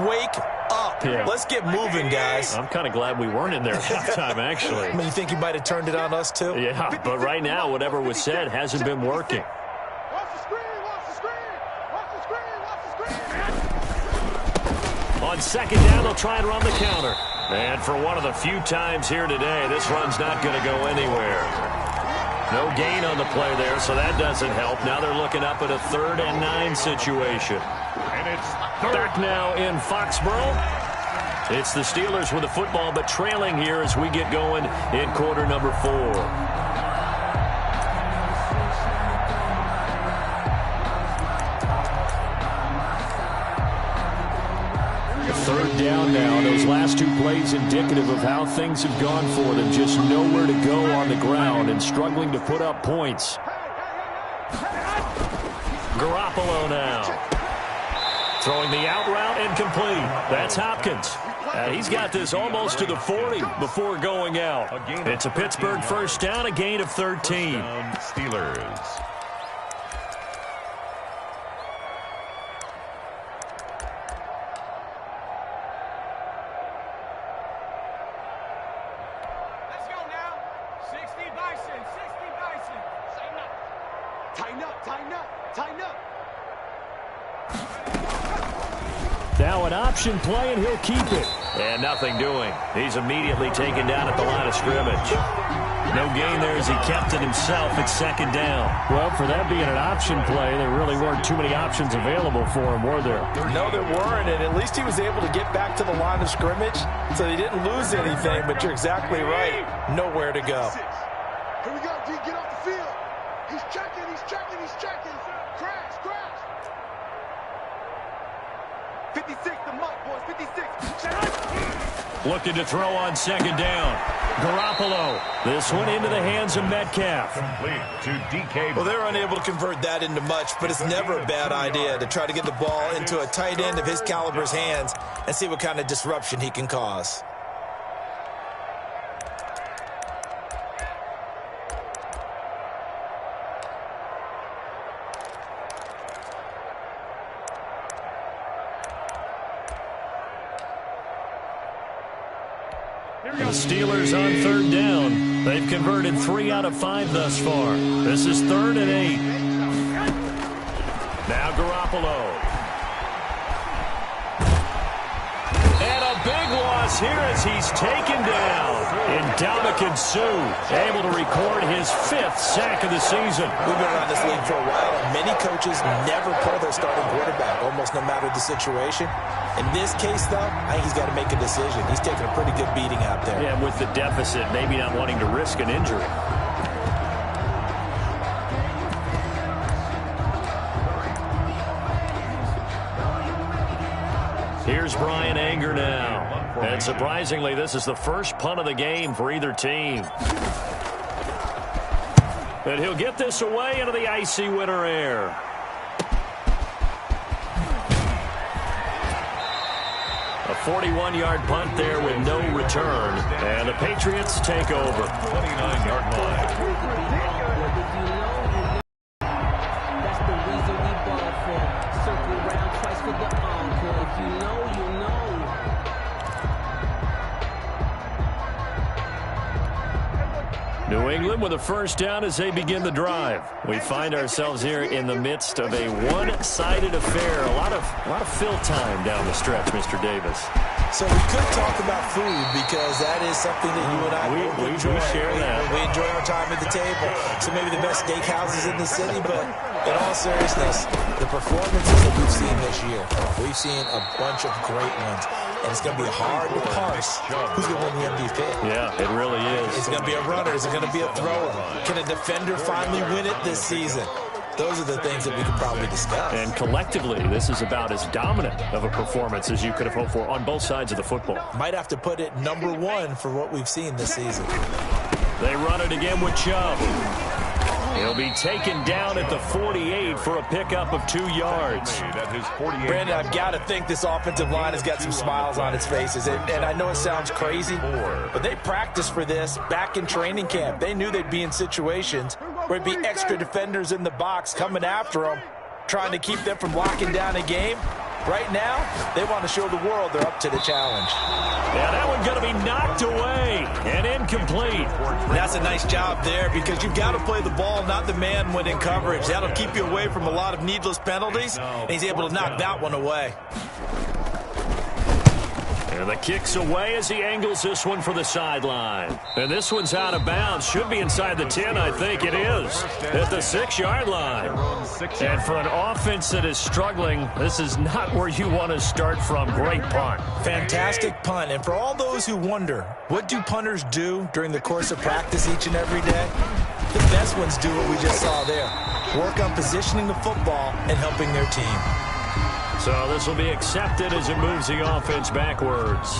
wake up. Yeah. Let's get moving, guys. I'm kind of glad we weren't in there at halftime, actually. I mean, you think he might have turned it on us, too? Yeah, but right now, whatever was said hasn't been working. Watch the screen, watch the screen, watch the screen, watch the screen. On On second down, they'll try and run the counter. And for one of the few times here today, this run's not going to go anywhere. No gain on the play there, so that doesn't help. Now they're looking up at a 3rd and 9 situation. And it's Back now in Foxborough. It's the Steelers with the football, but trailing here as we get going in quarter number 4. Third down now. Those last 2 plays indicative of how things have gone for them. Just nowhere to go on the ground and struggling to put up points. Garoppolo now. Throwing the out route incomplete. That's Hopkins. He's got this almost to the 40 before going out. It's a Pittsburgh first down, a gain of 13. Steelers. Now an option play, and he'll keep it. And nothing doing. He's immediately taken down at the line of scrimmage. No gain there as he kept it himself at second down. Well, for that being an option play, there really weren't too many options available for him, were there? No, there weren't, and at least he was able to get back to the line of scrimmage, so he didn't lose anything, but you're exactly right. Nowhere to go. Here we go, D. Get off the field. He's checking, he's checking, he's checking. Crash, crash. 56, the mic, boys, 56. Looking to throw on second down. Garoppolo. This one into the hands of Metcalf. Complete to DK. Well, they're unable to convert that into much, but it's never a bad idea to try to get the ball into a tight end of his caliber's hands and see what kind of disruption he can cause. The Steelers on third down. They've converted 3 out of 5 thus far. This is 3rd and 8. Now Garoppolo. And a big loss here as he's taken down. And Ndamukong Suh able to record his 5th sack of the season. We've been around this league for a while, and many coaches never pull their starting quarterback, almost no matter the situation. In this case, though, I think he's got to make a decision. He's taking a pretty good beating out there. Yeah, with the deficit, maybe not wanting to risk an injury. Here's Brian Anger now. And surprisingly, this is the first punt of the game for either team. And he'll get this away into the icy winter air. A 41-yard punt there with no return. And the Patriots take over. 29-yard line. That's the reason we ball for. Circle round twice for the encore. If you know, you know. New England with a first down as they begin the drive. We find ourselves here in the midst of a one-sided affair. A lot of fill time down the stretch, Mr. Davis. So we could talk about food because that is something that you and I we enjoy. Share that. We enjoy our time at the table. So maybe the best steakhouses in the city, but in all seriousness, the performances that we've seen this year, we've seen a bunch of great ones. And it's going to be hard to parse who's going to win the MVP. Yeah, it really is. Is it going to be a runner? Is it going to be a thrower? Can a defender finally win it this season? Those are the things that we could probably discuss. And collectively, this is about as dominant of a performance as you could have hoped for on both sides of the football. Might have to put it #1 for what we've seen this season. They run it again with Chubb. He'll be taken down at the 48 for a pickup of 2 yards. Brandon, I've got to think this offensive line has got some smiles on its faces. And I know it sounds crazy, but they practiced for this back in training camp. They knew they'd be in situations where it'd be extra defenders in the box coming after them, trying to keep them from locking down a game. Right now, they want to show the world they're up to the challenge. Yeah, that one's going to be knocked away and incomplete. And that's a nice job there because you've got to play the ball, not the man when in coverage. That'll keep you away from a lot of needless penalties, and he's able to knock that one away. And the kick's away as he angles this one for the sideline. And this one's out of bounds. Should be inside the 10, I think it is. At the 6-yard line. And for an offense that is struggling, this is not where you want to start from. Great punt. Fantastic punt. And for all those who wonder, what do punters do during the course of practice each and every day? The best ones do what we just saw there. Work on positioning the football and helping their team. So this will be accepted as it moves the offense backwards.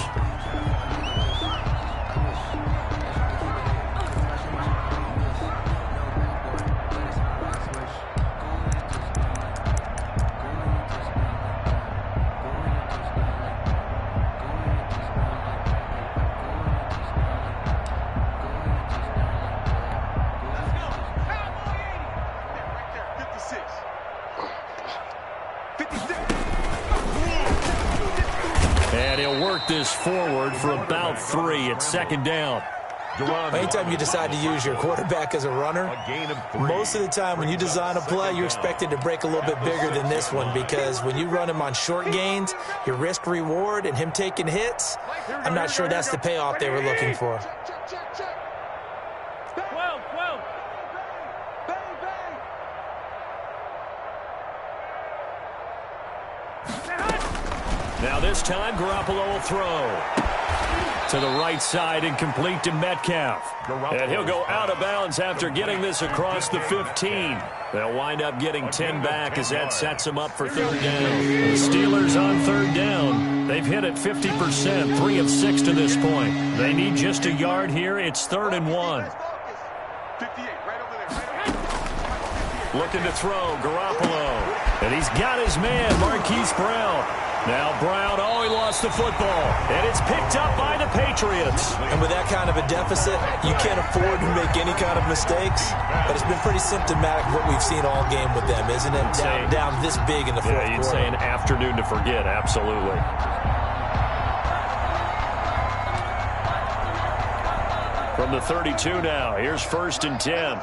And he'll work this forward for about 3 at 2nd down. Anytime you decide to use your quarterback as a runner, most of the time when you design a play, you're expected to break a little bit bigger than this one, because when you run him on short gains, your risk-reward and him taking hits, I'm not sure that's the payoff they were looking for. Now this time, Garoppolo will throw. To the right side and complete to Metcalf. And he'll go out of bounds after getting this across the 15. They'll wind up getting 10 back as that sets them up for 3rd down. The Steelers on 3rd down. They've hit it 50%, 3 of 6 to this point. They need just a yard here. It's 3rd and 1. Looking to throw, Garoppolo. And he's got his man, Marquise Brown. Now Brown, he lost the football. And it's picked up by the Patriots. And with that kind of a deficit, you can't afford to make any kind of mistakes. But it's been pretty symptomatic of what we've seen all game with them, isn't it? Down this big in the fourth quarter. You'd say an afternoon to forget, absolutely. From the 32 now, here's 1st and 10.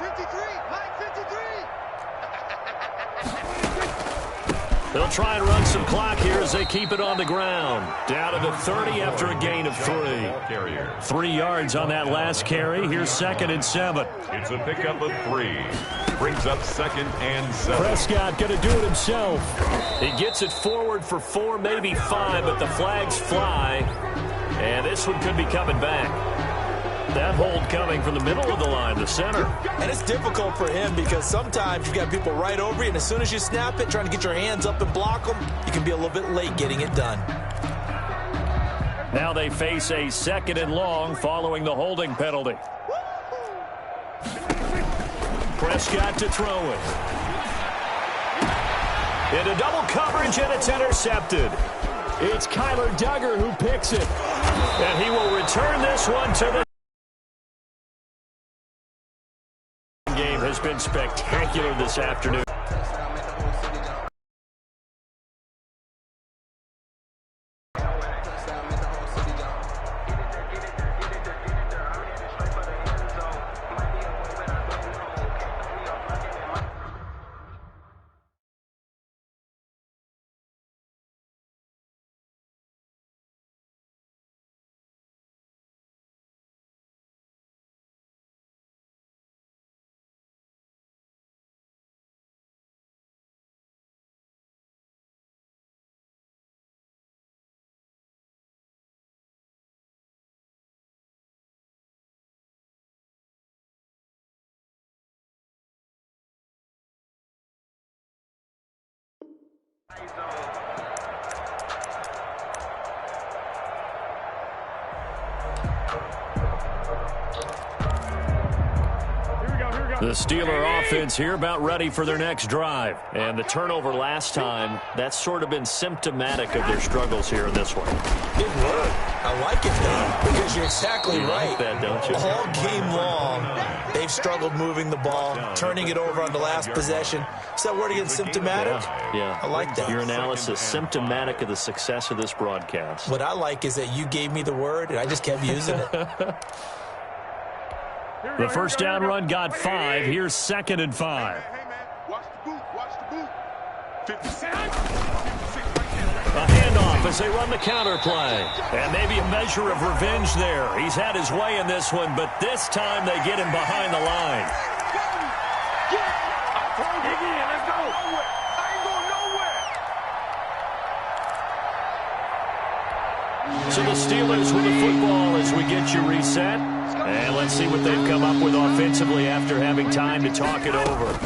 They'll try and run some clock here as they keep it on the ground. Down to the 30 after a gain of 3. 3 yards on that last carry. Here's 2nd and 7. It's a pickup of 3. Brings up 2nd and 7. Prescott going to do it himself. He gets it forward for 4, maybe 5, but the flags fly. And this one could be coming back. That hold coming from the middle of the line, the center. And it's difficult for him because sometimes you got people right over you, and as soon as you snap it, trying to get your hands up and block them, you can be a little bit late getting it done. Now they face a 2nd and long following the holding penalty. Prescott to throw it. Into double coverage, and it's intercepted. It's Kyler Duggar who picks it. And he will return this one to the game. Has been spectacular this afternoon. The Steeler offense here about ready for their next drive. And the turnover last time, that's sort of been symptomatic of their struggles here in this one. Good word. I like it, though, because you're exactly right. Like that, don't you? All game long, they've struggled moving the ball, turning it over on the last possession. Is that word again, symptomatic? Yeah. I like that. Your analysis, symptomatic of the success of this broadcast. What I like is that you gave me the word, and I just kept using it. The first down run got 5. Here's 2nd and 5. Hey, man. Watch the boot. Watch the boot. 56 right there. A handoff as they run the counter play. And maybe a measure of revenge there. He's had his way in this one, but this time they get him behind the line. Let's go. I ain't going nowhere. So the Steelers with the football as we get you reset. And let's see what they've come up with offensively after having time to talk it over.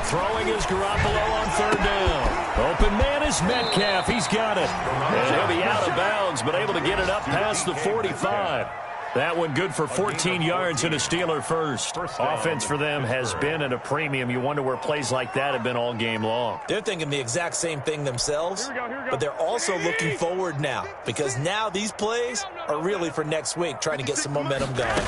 Throwing is Garoppolo on third down. Open man is Metcalf. He's got it. And he'll be out of bounds, but able to get it up past the 45. That one good for 14 yards and a Steeler first. Offense for them has been at a premium. You wonder where plays like that have been all game long. They're thinking the exact same thing themselves, but they're also looking forward now because now these plays are really for next week, trying to get some momentum going.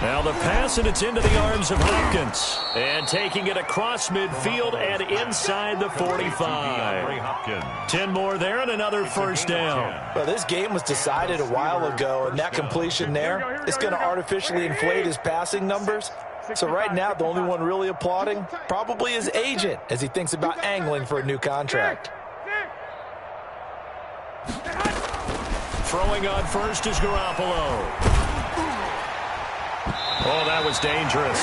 Now the pass, and it's into the arms of Hopkins. And taking it across midfield and inside the 45. 10 more there and another first down. Well, this game was decided a while ago, and that completion there is going to artificially inflate his passing numbers. So right now, the only one really applauding probably his agent as he thinks about angling for a new contract. Throwing on first is Garoppolo. Oh, that was dangerous.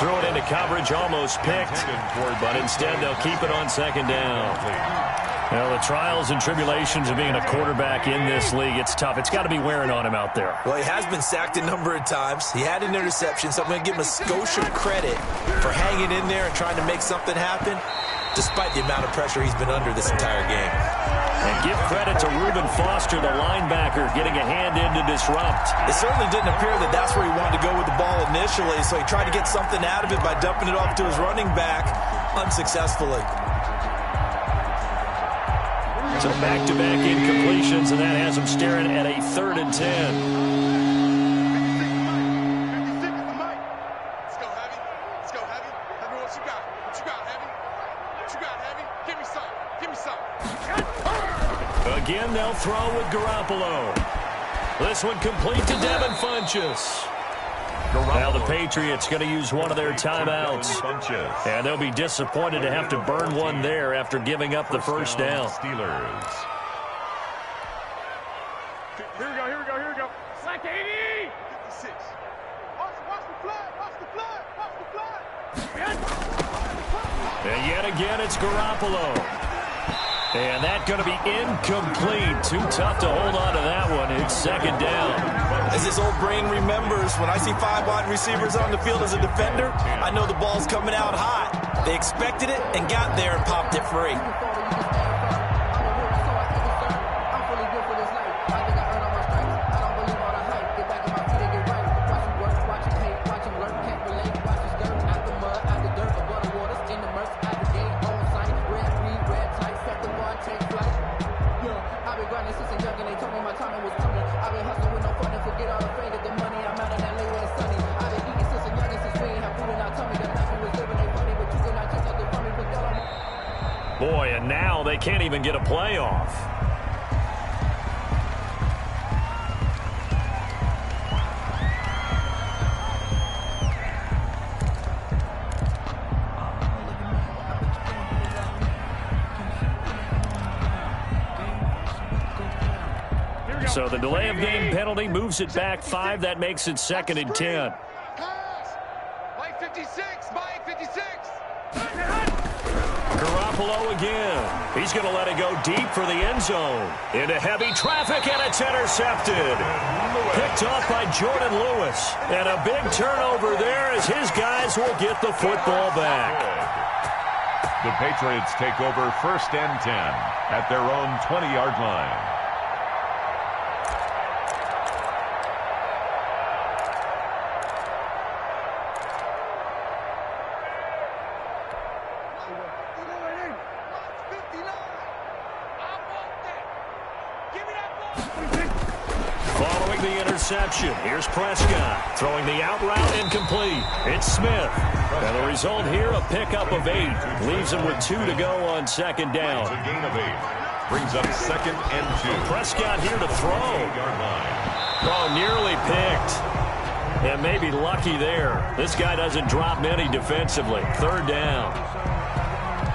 Threw it into coverage, almost picked, but instead they'll keep it on second down. Well, the trials and tribulations of being a quarterback in this league, it's tough. It's got to be wearing on him out there. Well, he has been sacked a number of times. He had an interception, so I'm going to give him a skosh of credit for hanging in there and trying to make something happen, despite the amount of pressure he's been under this entire game. And give credit to Reuben Foster, the linebacker, getting a hand in to disrupt. It certainly didn't appear that that's where he wanted to go with the ball initially, so he tried to get something out of it by dumping it off to his running back unsuccessfully. So back-to-back incompletions, and that has him staring at a 3rd and 10. Let's go, Heavy. Let's go, Heavy. Let me know what you got. What you got, Heavy? What you got, Heavy? Give me some. Give me some. Again, they'll throw with Garoppolo. This one complete to Devin Funchess. Now the Patriots going to use one of their timeouts. And they'll be disappointed to have to burn one there after giving up the first down. Steelers. Here we go, here we go, here we go. Slack 80! 56. Watch the flag, watch the flag, watch the flag. And yet again, it's Garoppolo. And that's going to be incomplete. Too tough to hold on to that one. It's second down. As this old brain remembers, when I see 5 wide receivers on the field as a defender, I know the ball's coming out hot. They expected it and got there and popped it free. Boy, and now they can't even get a playoff. So the delay of game penalty moves it back 5. That makes it 2nd and 10. Mike 56, Mike 56. Garoppolo again. He's going to let it go deep for the end zone. Into heavy traffic, and it's intercepted. Picked off by Jordan Lewis. And a big turnover there as his guys will get the football back. The Patriots take over 1st and 10 at their own 20-yard line. Following the interception, here's Prescott throwing the out route incomplete. It's Smith. And the result here, a pickup of 8. Leaves him with 2 to go on 2nd down. A gain of 8. Brings up 2nd and 2. Prescott here to throw. Oh, nearly picked. And maybe lucky there. This guy doesn't drop many defensively. 3rd down.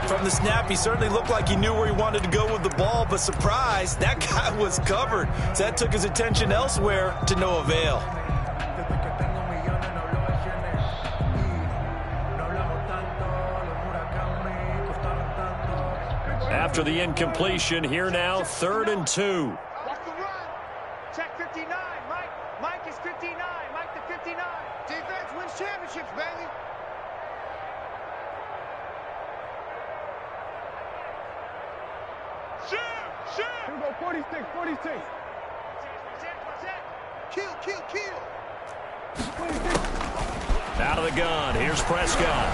From the snap, he certainly looked like he knew where he wanted to go with the ball, but surprise, that guy was covered. So that took his attention elsewhere to no avail. After the incompletion, here now, 3rd and 2. Watch the run. Check 59. Mike is 59. Mike the 59. Defense wins championships, baby. Shoot! Here we go, 46. Kill. 46. Out of the gun, here's Prescott.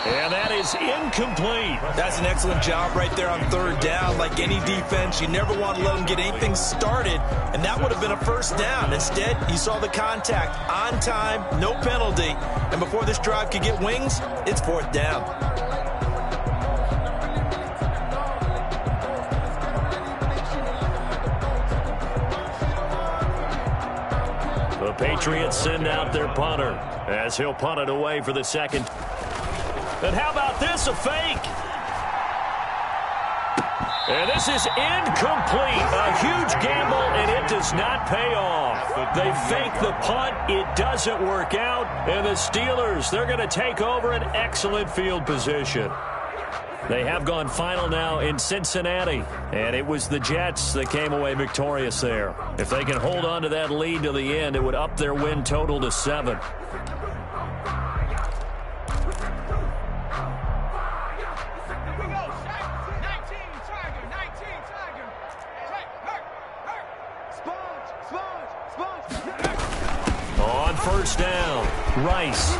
And that is incomplete. That's an excellent job right there on 3rd down. Like any defense, you never want to let them get anything started, and that would have been a 1st down. Instead, you saw the contact on time, no penalty, and before this drive could get wings, it's 4th down. The Patriots send out their punter as he'll punt it away for the 2nd. And how about this, a fake? And this is incomplete. A huge gamble, and it does not pay off. They fake the punt. It doesn't work out. And the Steelers, they're going to take over an excellent field position. They have gone final now in Cincinnati, and it was the Jets that came away victorious there. If they can hold on to that lead to the end, it would up their win total to 7. On 1st down, Rice.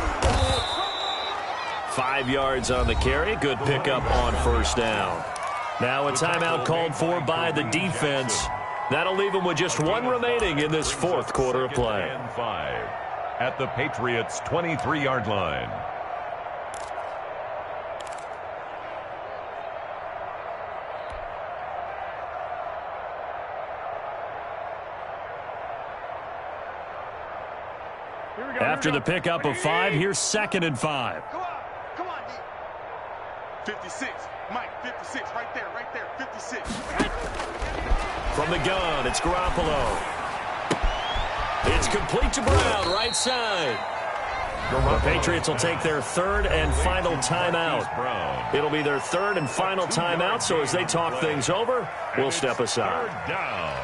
5 yards on the carry. Good pickup on 1st down. Now a timeout called for by the defense. That'll leave them with just 1 remaining in this 4th quarter of play. And 5 at the Patriots' 23-yard line. After the pickup of 5, here's 2nd and 5. Come on, D. 56. Mike, 56. Right there. 56. From the gun, it's Garoppolo. It's complete to Brown, right side. The Patriots will take their 3rd and final timeout. It'll be their 3rd and final timeout, so as they talk things over, we'll step aside. 3rd down.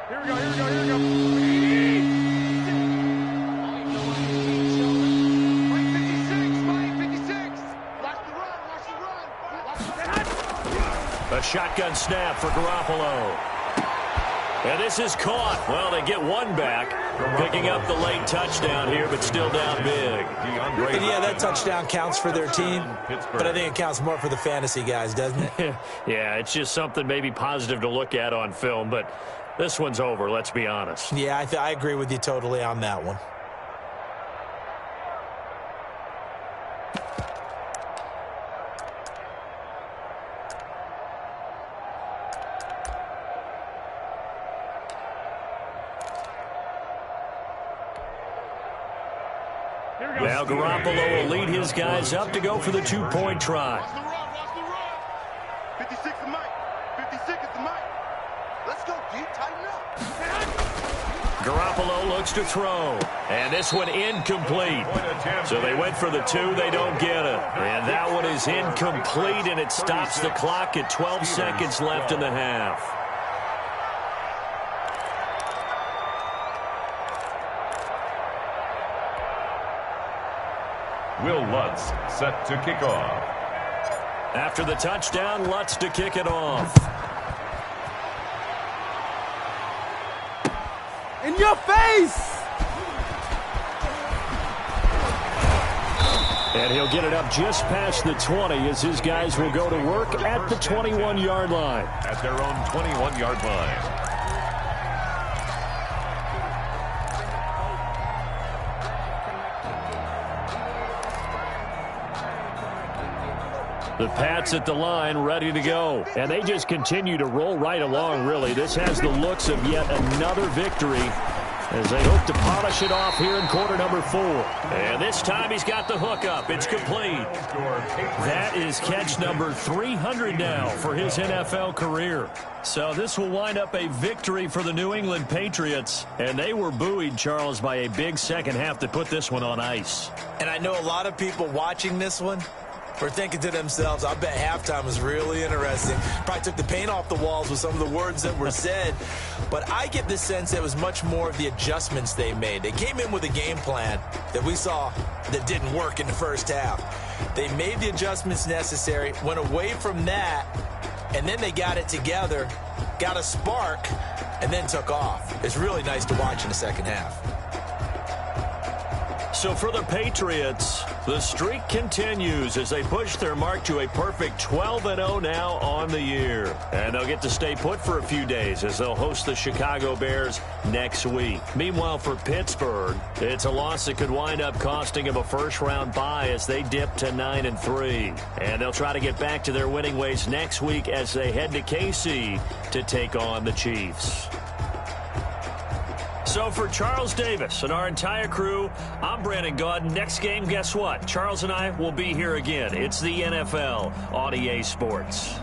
Here we go. Mike 56. Watch the run. A shotgun snap for Garoppolo. And this is caught. Well, they get 1 back, picking up the late touchdown here, but still down big. And yeah, that touchdown counts for their team, but I think it counts more for the fantasy guys, doesn't it? Yeah, it's just something maybe positive to look at on film, but this one's over, let's be honest. Yeah, I agree with you totally on that one. Now Garoppolo will lead his guys up to go for the 2-point try. Watch the run. 56 is Mike. 56 is Mike. Let's go, D. Tighten up. Garoppolo looks to throw. And this one incomplete. So they went for the 2. They don't get it. And that one is incomplete, and it stops the clock at 12 seconds left in the half. Will Lutz set to kick off. After the touchdown, Lutz to kick it off. In your face! And he'll get it up just past the 20 as his guys will go to work at the 21-yard line. At their own 21-yard line. The Pats at the line, ready to go. And they just continue to roll right along, really. This has the looks of yet another victory as they hope to polish it off here in quarter number 4. And this time he's got the hook up. It's complete. That is catch number 300 now for his NFL career. So this will wind up a victory for the New England Patriots. And they were buoyed, Charles, by a big second half to put this one on ice. And I know a lot of people watching this one were thinking to themselves, I bet halftime was really interesting. Probably took the paint off the walls with some of the words that were said. But I get the sense that it was much more of the adjustments they made. They came in with a game plan that we saw that didn't work in the first half. They made the adjustments necessary, went away from that, and then they got it together, got a spark, and then took off. It's really nice to watch in the second half. So for the Patriots, the streak continues as they push their mark to a perfect 12-0 now on the year. And they'll get to stay put for a few days as they'll host the Chicago Bears next week. Meanwhile, for Pittsburgh, it's a loss that could wind up costing them a first-round bye as they dip to 9-3. And they'll try to get back to their winning ways next week as they head to KC to take on the Chiefs. So for Charles Davis and our entire crew, I'm Brandon Gaudin. Next game, guess what? Charles and I will be here again. It's the NFL on EA Sports.